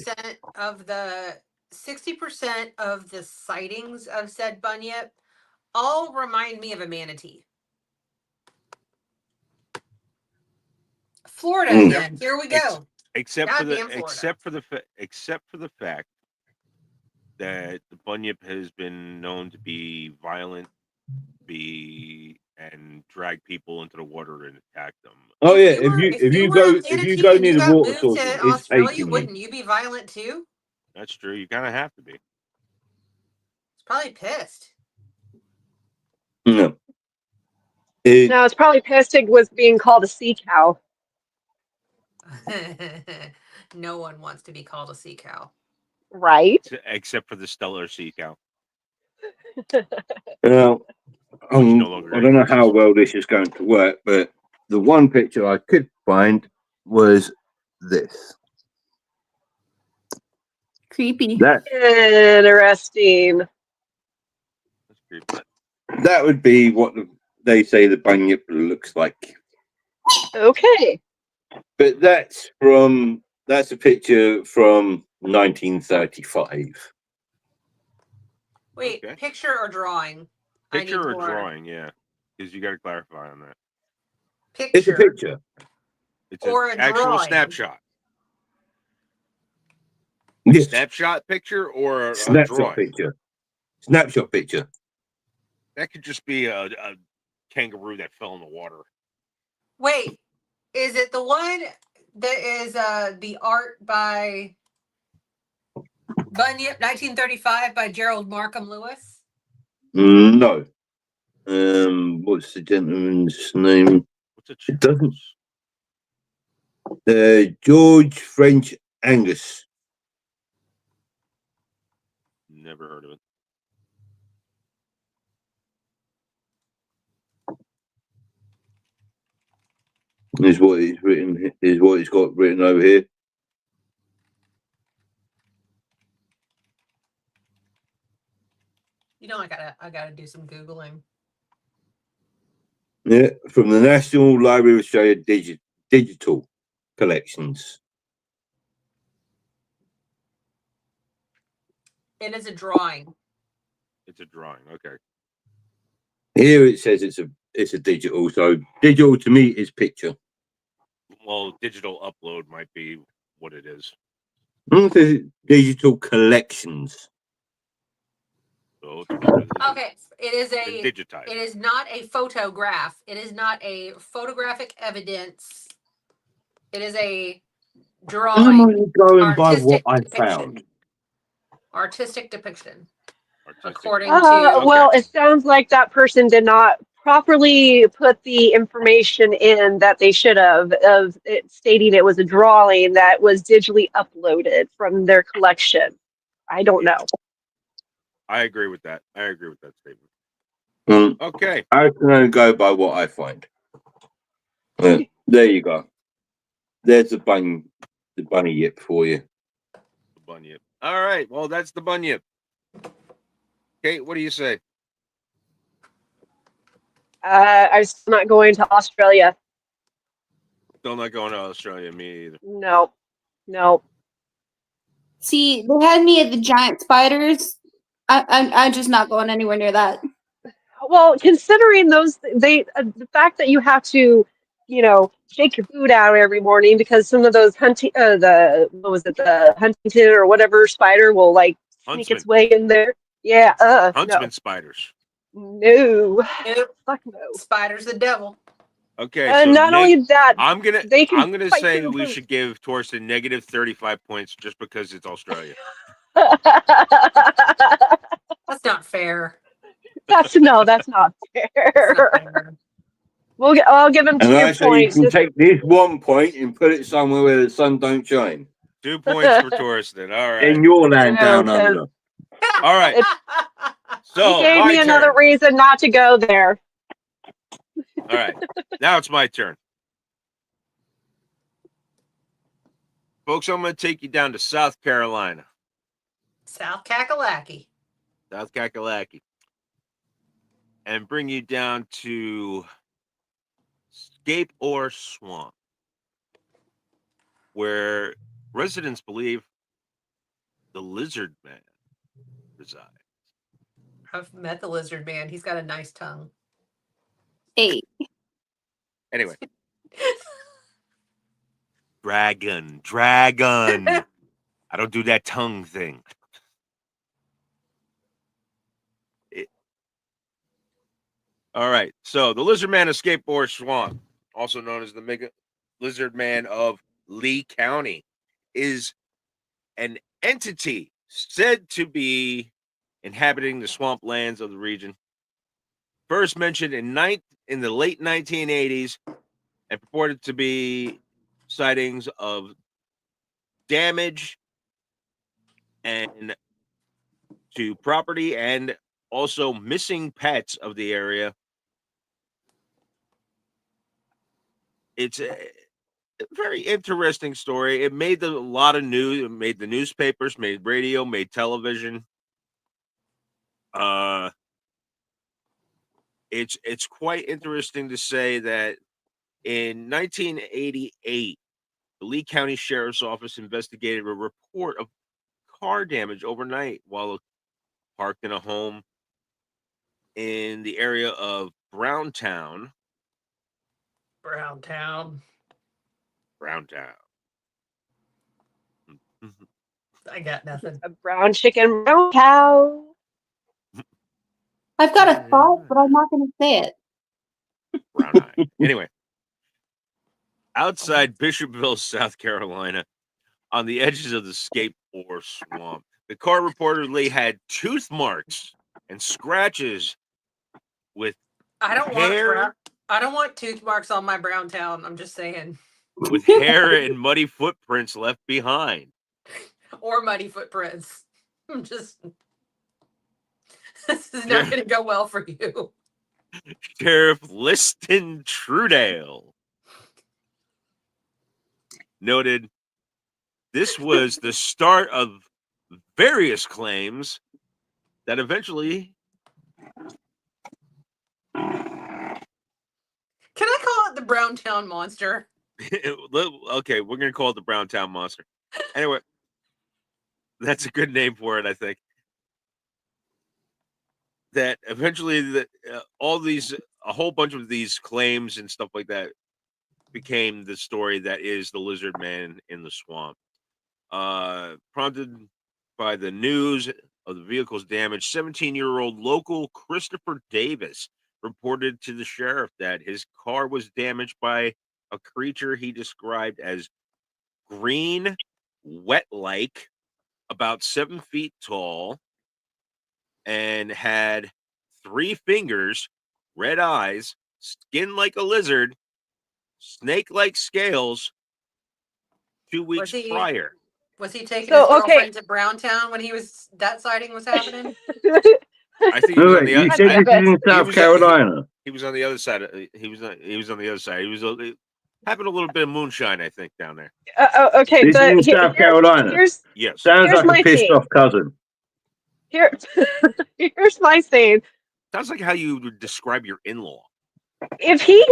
60% of the sightings of said bunyip all remind me of a manatee. Florida again. Here we go. Except for the fact that the bunyip has been known to be violent, and drag people into the water and attack them. Oh yeah, if you go near the water sources, to it's Australia, wouldn't you be violent too? That's true. You kind of have to be. It's probably pissed. No. No, it's probably pissed it was being called a sea cow. No one wants to be called a sea cow. Right? Except for the stellar sea cow. I don't know how well this is going to work, but the one picture I could find was this. Creepy. Interesting. That's creepy. That would be what they say the bunyip looks like. Okay. But that's a picture from 1935. Wait, Okay. picture or drawing? Picture or drawing, yeah. Because you got to clarify on that. Picture. It's a picture. It's or an actual drawing. Snapshot. Yes. Snapshot picture or a Snapshot drawing? picture. Snapshot picture. That could just be a kangaroo that fell in the water. Wait, is it the one that is the art by Bunyip, 1935 by Gerald Markham Lewis? No. What's the gentleman's name? It doesn't. George French Angus. Never heard of it. Is what he's written. Is what he's got written over here. You know, I gotta do some Googling. Yeah, from the National Library of Australia digital collections. It is a drawing. It's a drawing. Okay. Here it says it's a digital. So digital to me is picture. Well, digital upload might be what it is. It says digital collections. So okay, it is a digitized. It is not a photograph. It is not a photographic evidence. It is a drawing. I'm only going by what I found. Artistic depiction. According to well, it sounds like that person did not properly put the information in that they should have, of it stating it was a drawing that was digitally uploaded from their collection. I don't know. I agree with that. I agree with that statement. Okay. I can only go by what I find. There you go. There's the bunny yip for you. The bunyip. All right. Well, that's the bunyip. Kate, what do you say? I'm still not going to Australia. Still not going to Australia. Me either. No. See, they had me at the giant spiders. I'm just not going anywhere near that. Well, considering those, the fact that you have to, shake your boot out every morning because some of those the Huntington or whatever spider will sneak its way in there. Yeah. Huntsman spiders. No. Nope. Fuck no. Spider's the devil. Okay, so Not only that, I'm they can gonna fight say through we hoops. should give Torsten negative 35 points just because it's Australia. That's not fair. That's not That's fair. not fair. I'll give him And 2 I say you points. can take this 1 point and put it somewhere where the sun don't shine. 2 points for Torsten. All right. In your land No, down under. All right. He So gave my me another turn. reason not to go there. All right. Now it's my turn. Folks, I'm going to take you down to South Carolina. South Kakalaki. South Kakalaki. And bring you down to Scape or Swamp, where residents believe the lizard man resides. I've met the lizard man. He's got a nice tongue. 8. Anyway. Dragon. I don't do that tongue thing. All right. So the lizard man of Scape or Swamp, also known as the mega lizard man of Lee County, is an entity said to be inhabiting the swamp lands of the region. First mentioned in the late 1980s and purported to be sightings of damage and to property and also missing pets of the area. It's a very interesting story. It made a lot of news. It made the newspapers, made radio, made television. It's quite interesting to say that in 1988, the Lee County Sheriff's Office investigated a report of car damage overnight while parked in a home in the area of Browntown. Browntown. I got nothing. A brown chicken, brown cow. I've got a thought, but I'm not going to say it. Brown eye. Anyway, outside Bishopville, South Carolina, on the edges of the Scape or Swamp, the car reportedly had tooth marks and scratches with I don't hair. I don't want tooth marks on my Browntown. I'm just saying. With hair and muddy footprints left behind. Or muddy footprints. I'm just. This is not going to go well for you. Sheriff Liston Trudale noted this was the start of various claims that eventually. Can I call it the Browntown Monster? Okay, we're going to call it the Browntown Monster. Anyway, that's a good name for it, I think. That eventually a whole bunch of these claims and stuff like that became the story that is the lizard man in the swamp. Prompted by the news of the vehicle's damage, 17-year-old local Christopher Davis reported to the sheriff that his car was damaged by a creature he described as green, wet-like, about 7 feet tall, and had 3 fingers, red eyes, skin like a lizard, snake-like scales. 2 weeks prior. Was he taking his girlfriend to Browntown when that sighting was happening? I think he was on the other side. You said this is in South Carolina. He was on the other side. He was on the other side. He was having a little bit of moonshine, I think, down there. Okay, this is in South Carolina. Yes. Sounds like a pissed off cousin. Here's my saying. Sounds like how you would describe your in-law. If he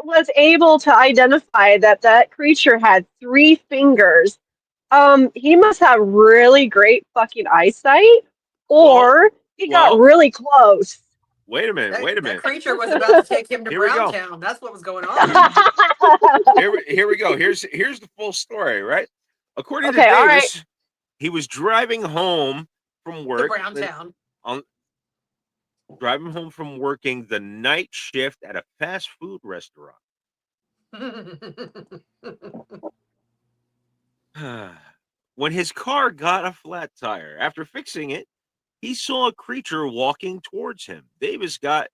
was able to identify that creature had 3 fingers, he must have really great fucking eyesight, or he got really close. Wait a minute. That creature was about to take him to Browntown. That's what was going on. Here we go. Here's the full story, right? According to Davis, he was driving home from work. To Browntown. on driving home from working the night shift at a fast food restaurant. When his car got a flat tire, after fixing it, he saw a creature walking towards him. Davis got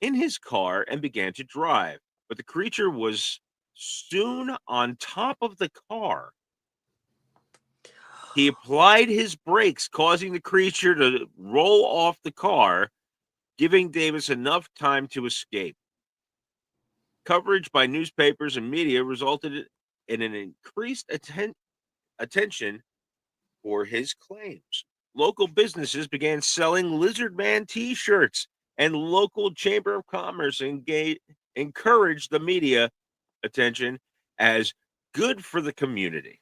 in his car and began to drive, but the creature was soon on top of the car. He applied his brakes, causing the creature to roll off the car, giving Davis enough time to escape. Coverage by newspapers and media resulted in an increased attention for his claims. Local businesses began selling Lizard Man t-shirts, and local Chamber of Commerce encouraged the media attention as good for the community.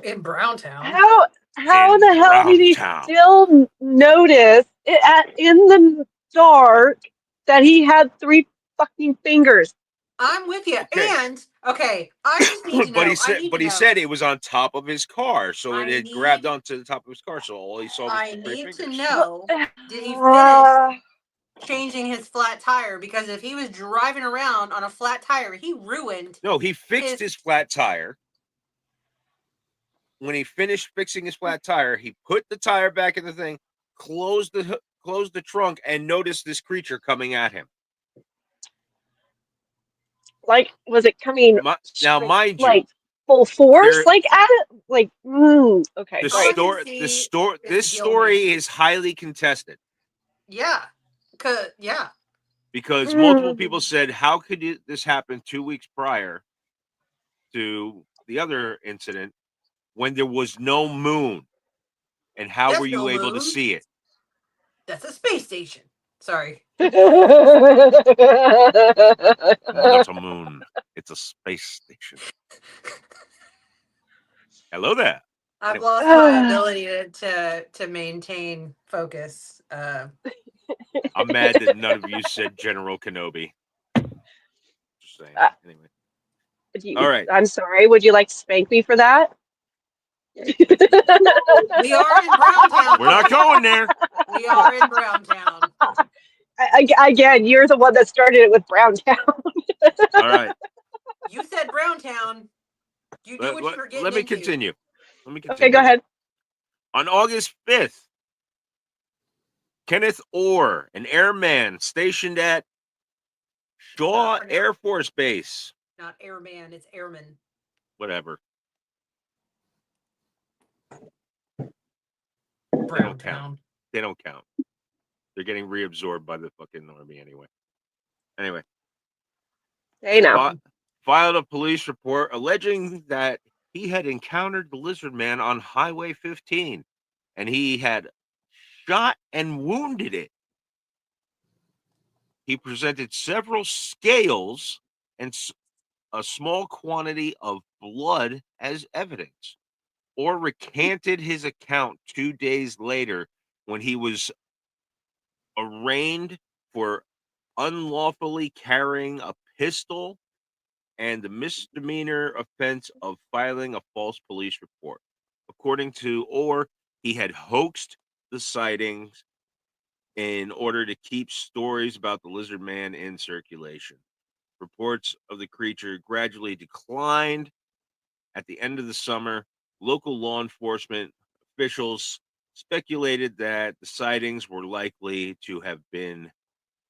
In Browntown. How In the hell did he Browntown. still notice in the dark that he had 3 fucking fingers? I'm with you. Okay. And okay, I just need to know. But he said it was on top of his car, so it had grabbed onto the top of his car. So all he saw was I 3 need fingers. to know, did he finish changing his flat tire? Because if he was driving around on a flat tire, he ruined. No, he fixed his flat tire. When he finished fixing his flat tire, he put the tire back in the thing, closed the trunk, and noticed this creature coming at him. Like, was it coming now, mind you, like full force? Like at it? Like, okay. This story is highly contested. Yeah. Because multiple people said, how could this happen 2 weeks prior to the other incident when there was no moon? And how were you able to see it? That's a space station. Sorry. Not a moon. It's a space station. Hello there. I've lost my ability to maintain focus. I'm mad that none of you said General Kenobi. Just saying. Anyway. All right. I'm sorry. Would you like to spank me for that? We are in Browntown. We're not going there. We are in Browntown. Again, you're the one that started it with Browntown. All right. You said Browntown. You do what you're getting Let me into. continue. Okay, go ahead. On August 5th, Kenneth Orr, an airman stationed at Shaw Air Force Base. Not airman, it's airman. Whatever. Browntown. They don't count. They're getting reabsorbed by the fucking army anyway. Anyway. Hey now. Filed a police report alleging that he had encountered the Lizard Man on Highway 15 and he had shot and wounded it. He presented several scales and a small quantity of blood as evidence, or recanted his account 2 days later when he was arraigned for unlawfully carrying a pistol and the misdemeanor offense of filing a false police report. According to Orr, he had hoaxed the sightings in order to keep stories about the Lizard Man in circulation. Reports of the creature gradually declined. At the end of the summer, local law enforcement officials speculated that the sightings were likely to have been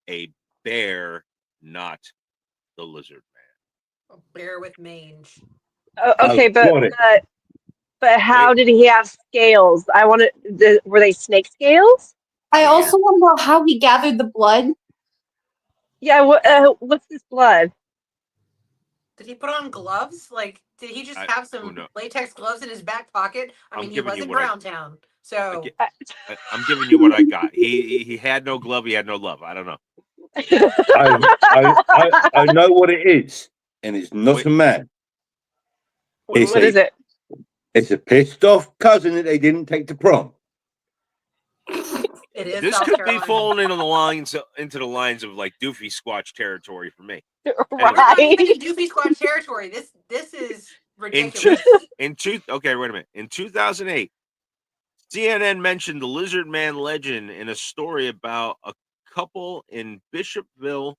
a bear, not the Lizard Man. A bear with mange. Okay, but how did he have scales? Were they snake scales? I also want to know how he gathered the blood. Yeah, what's this blood? Did he put on gloves? Like, did he just have some latex gloves in his back pocket? I mean, he was in Browntown, so I'm giving you what I got. He had no glove. He had no love. I don't know. I know what it is, and it's not a man. What is it? It's a pissed off cousin that they didn't take to prom. It is. This South could Carolina. be falling into the lines of like Doofy Squatch territory for me. Right. Not even in Doofy Squatch territory. This is ridiculous. Okay, wait a minute. In 2008, CNN mentioned the lizard man legend in a story about a couple in Bishopville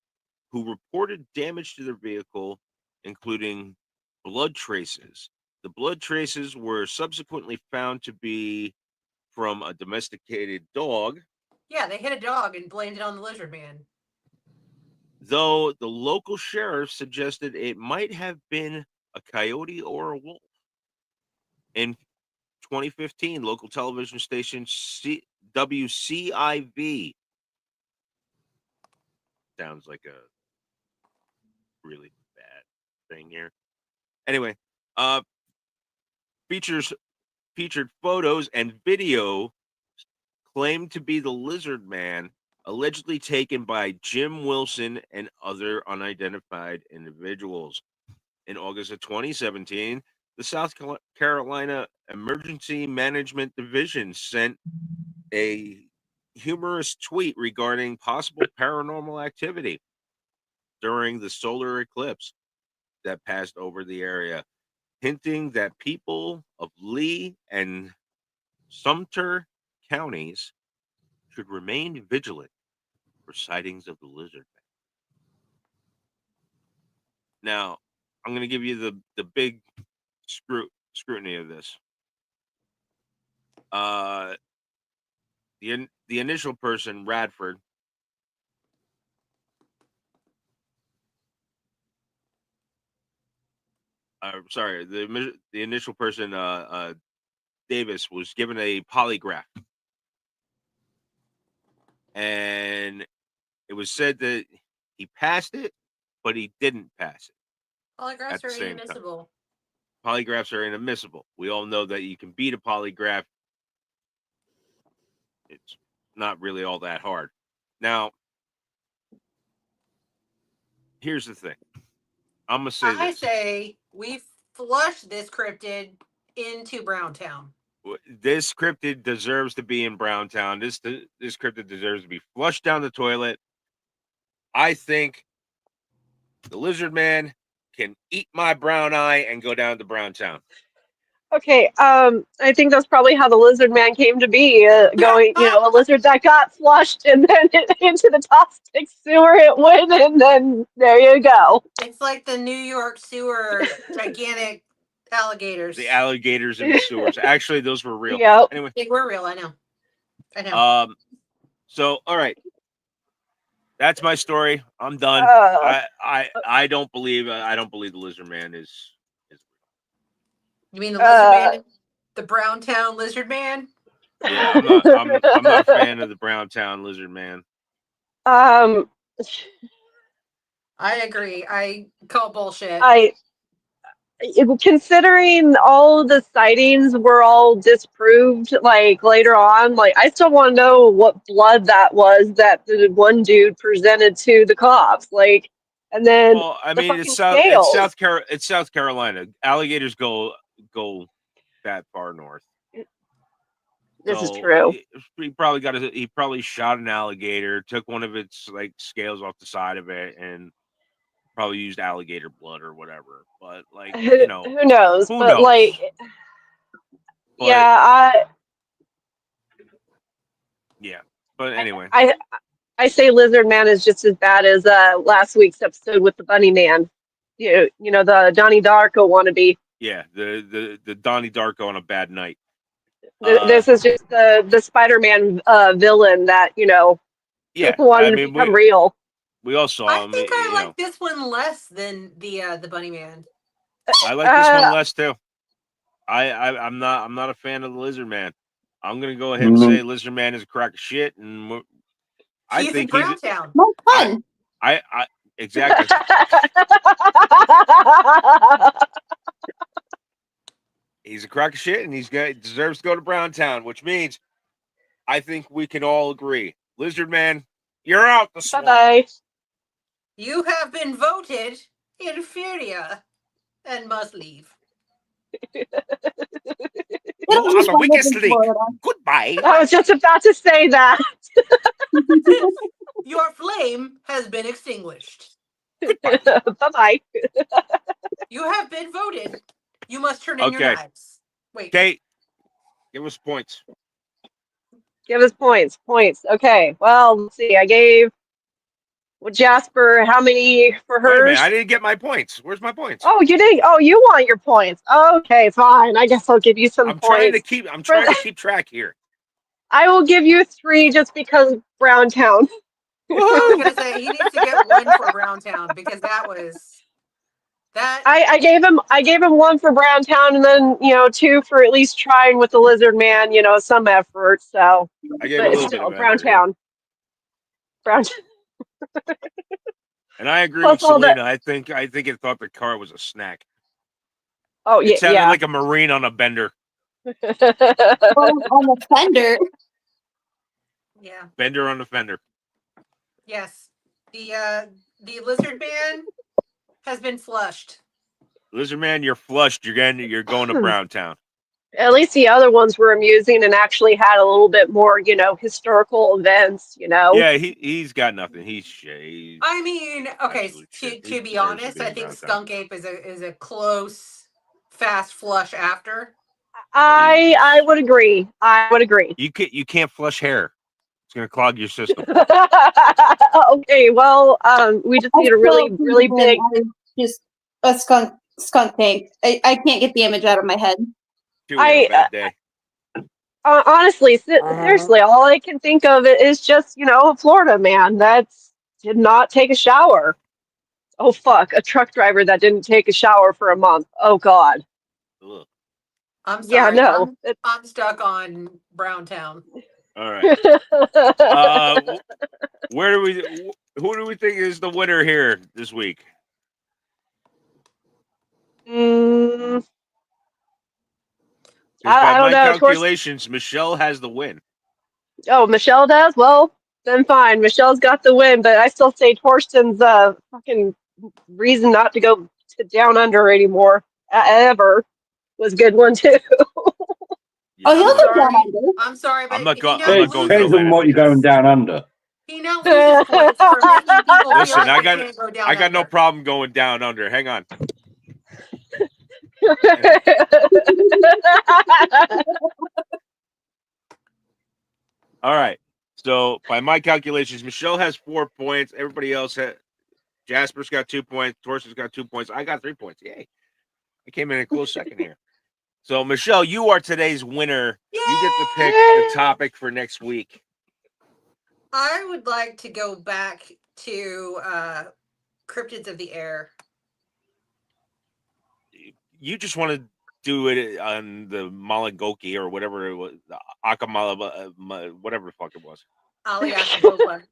who reported damage to their vehicle, including blood traces. The blood traces were subsequently found to be from a domesticated dog, Yeah, they hit a dog and blamed it on the lizard man. though the local sheriff suggested it might have been a coyote or a wolf. In 2015, local television station WCIV, sounds like a really bad thing here. Anyway, uh, featured photos and video claimed to be the lizard man, allegedly taken by Jim Wilson and other unidentified individuals. In August of 2017, the South Carolina Emergency Management Division sent a humorous tweet regarding possible paranormal activity during the solar eclipse that passed over the area, hinting that people of Lee and Sumter counties should remain vigilant for sightings of the lizard man. Now, I'm going to give you the big scrutiny of this. The initial person, Radford, sorry, the initial person, Davis, was given a polygraph, and it was said that he passed it, but he didn't pass it. Polygraphs At the are same time. inadmissible. Polygraphs are inadmissible. We all know that you can beat a polygraph. It's not really all that hard. Now, here's the thing. I'm gonna say I this. say we flush this cryptid into Browntown. This cryptid deserves to be in Browntown. This cryptid deserves to be flushed down the toilet. I think the lizard man can eat my brown eye and go down to Browntown. Okay, I think that's probably how the lizard man came to be. Going, a lizard that got flushed and then into the toxic sewer it went, and then there you go. It's like the New York sewer gigantic alligators. The alligators in the sewers. Actually, those were real. Yep. Anyway, They were real. I know. So all right, that's my story. I'm done. I don't believe the lizard man is. You mean the lizard man, the Browntown lizard man? Yeah, I'm not a fan of the Browntown lizard man. I agree. I call bullshit. Considering all the sightings were all disproved, like later on, like I still want to know what blood that was that the one dude presented to the cops, like, and then Well, I the mean, fucking it's scales. South Carolina. Alligators go that far north. This is true. He probably shot an alligator, took one of its like scales off the side of it, and probably used alligator blood or whatever. But like, who knows? Who but knows? like, But, yeah, But anyway, I say Lizard Man is just as bad as last week's episode with the Bunny Man. You know the Donnie Darko wannabe. Yeah, the Donnie Darko on a bad night. This is just the Spider-Man villain that Yeah, wanted to become real. We all saw him. I think I like this one less than the Bunny Man. I like this one less too. I'm not a fan of the Lizard Man. I'm gonna go ahead and say Lizard Man is a crock of shit, and I think he's in Browntown. I exactly. He's a crock of shit, and he deserves to go to Browntown, which means I think we can all agree. Lizard Man, you're out the swamp. Bye-bye. You have been voted inferior and must leave. You are the weakest link. Goodbye. I was just about to say that. Your flame has been extinguished. Goodbye. Bye-bye. You have been voted. You must turn in your knives. Wait. Kate, give us points. Give us points. Points. Okay. Well, let's see. I gave Jasper how many for hers? Wait a minute, I didn't get my points. Where's my points? Oh, you did. Oh, you want your points. Okay, fine. I guess I'll give you some I'm points. trying to keep track here. I will give you 3 just because Browntown. I was gonna say he needs to get 1 for Browntown because that was that. I gave him 1 for Browntown and then 2 for at least trying with the Lizard Man. Some effort. So, I gave a but little still, bit of effort, yeah. Browntown. And I agree Plus with all that- Selena. I think it thought the car was a snack. Oh It sounded yeah. like a Marine on a bender. On the fender. Yeah. Bender on the fender. Yes. The Lizard Man has been flushed. Lizard Man, you're flushed. You're going to Browntown. At least the other ones were amusing and actually had a little bit more, historical events. Yeah, he's got nothing. He's I mean, okay. absolute shit. To He be deserves to honest, be I in think Browntown. Skunk Ape is a close, fast flush after. I would agree. I would agree. You can't flush hair. It's going to clog your system. Okay, well, we just need a really big. Just a skunk tank. I can't get the image out of my head. Doing a bad day. Honestly, seriously, all I can think of is just a Florida man that did not take a shower. Oh fuck, a truck driver that didn't take a shower for a month. Oh god. Ugh. I'm sorry. Yeah, no. I'm stuck on Browntown. All right. Who do we think is the winner here this week? Mm, By don't my know. calculations, Michelle has the win. Oh, Michelle does? Well, then fine. Michelle's got the win, but I still say Torsten's fucking reason not to go to Down Under anymore ever was a good one too. Oh, he'll go down Sorry. under. I'm sorry, but I'm not he going. now I'm not It going loses depends on what you're points. going down under. He now loses points for making people Listen, feel like they can't go down I got no under. problem going down under. Hang on. All right. So by my calculations, Michelle has 4 points. Everybody else Jasper's got 2 points. Torsten's got 2 points. I got 3 points. Yay! I came in a close second here. So Michelle, you are today's winner. Yay! You get to pick the topic for next week. I would like to go back to Cryptids of the Air. You just want to do it on the Malagoki or whatever it was, the Akamala, whatever the fuck it was. Ali Akabopa.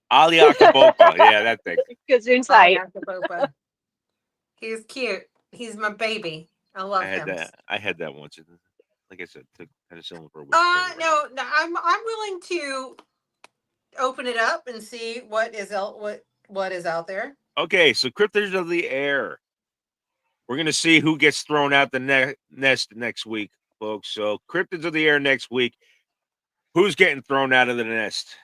Ali Akabopa. Yeah, that thing. Good insight. Akabopa. He's cute. He's my baby. I love him. I had that once. Like I said, took penicillin for a week. No, I'm willing to open it up and see what is out there. Okay, so Cryptids of the Air. We're gonna see who gets thrown out the nest next week, folks. So Cryptids of the Air next week. Who's getting thrown out of the nest?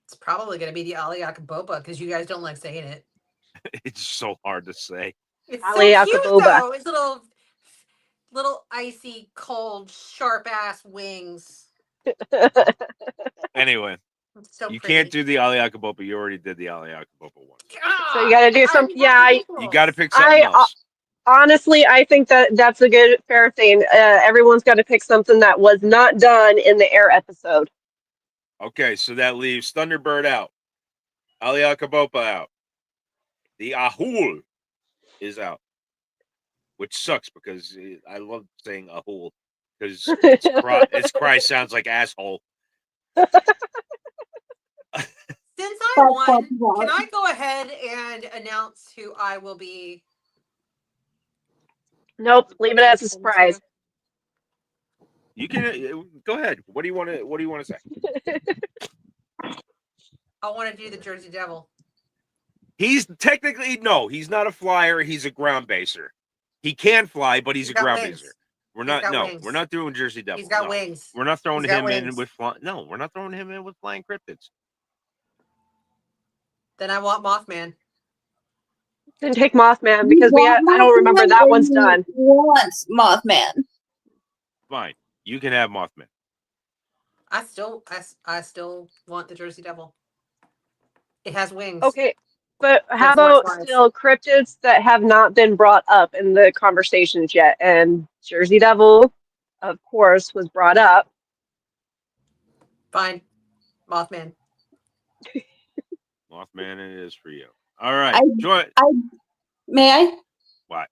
It's probably going to be the Ali Akabopa because you guys don't like saying it. It's so hard to say. It's Ali so cute Akaboba. though. His little icy, cold, sharp ass wings. Anyway, It's so you pretty. can't do the Ali Akabopa. You already did the Ali Akabopa one. So you got to do some. Yeah, You got to pick something else. honestly, I think that's a good, fair thing. Everyone's got to pick something that was not done in the Air episode. Okay, so that leaves Thunderbird out. Ali Akabopa out. The Ahul is out. Which sucks because I love saying Ahul because its cry sounds like asshole. Since I won, can I go ahead and announce who I will be? Nope, leave it as a surprise. You can go ahead. What do you want to say? I want to do the Jersey Devil. He's technically he's not a flyer. He's a ground baser. He can fly, but he's a ground baser. We're not doing Jersey Devil. He's got wings. We're not throwing him in with we're not throwing him in with flying cryptids. Then I want Mothman. Then take Mothman because I don't remember that one's done. Once Mothman. Fine, you can have Mothman. I still want the Jersey Devil. It has wings. Okay, but how It's more about flies. still cryptids that have not been brought up in the conversations yet? And Jersey Devil, of course, was brought up. Fine. Mothman. Mothman it is for you. All right. May I? What?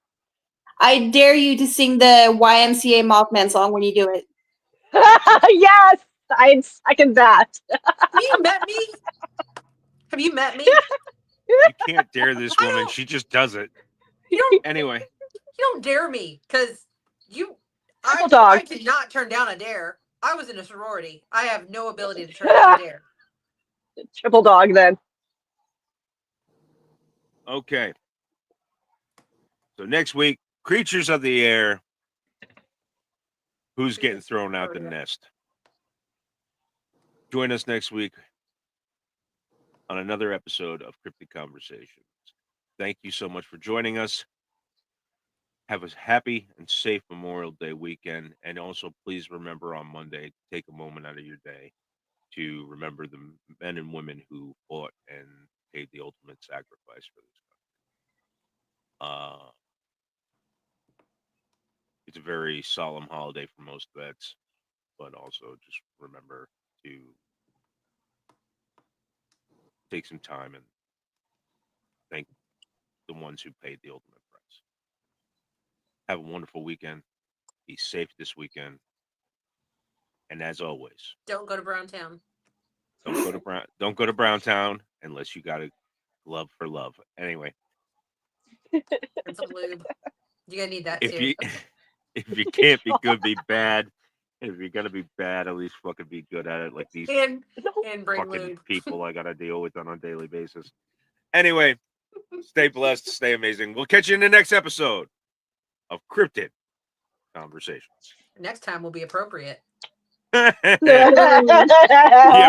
I dare you to sing the YMCA Mothman song when you do it. Yes, I'd second that. Have you met me? Have you met me? You can't dare this I woman. don't- She just does it. You don't. Anyway, You don't dare me because you. Triple dog. I did not turn down a dare. I was in a sorority. I have no ability to turn down a dare. Triple dog then. okay. So next week, creatures of the air. Who's getting thrown out the nest? Join us next week on another episode of Cryptid Conversations. Thank you so much for joining us. Have a happy and safe Memorial Day weekend. And also, please remember on Monday, take a moment out of your day to remember the men and women who fought and paid the ultimate sacrifice for this country. It's a very solemn holiday for most vets, but also just remember to take some time and thank the ones who paid the ultimate price. Have a wonderful weekend. Be safe this weekend. And as always, Don't go to Browntown. Don't go to Browntown unless you got a love for love. Anyway, And some lube. You're gonna need that if too. you if you can't be good, be bad. And if you're gonna be bad, at least fucking be good at it. Like these and bring fucking lube. people I gotta deal with on a daily basis. Anyway, stay blessed, stay amazing. We'll catch you in the next episode of Cryptid Conversations. Next time will be appropriate. Yeah,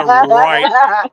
right.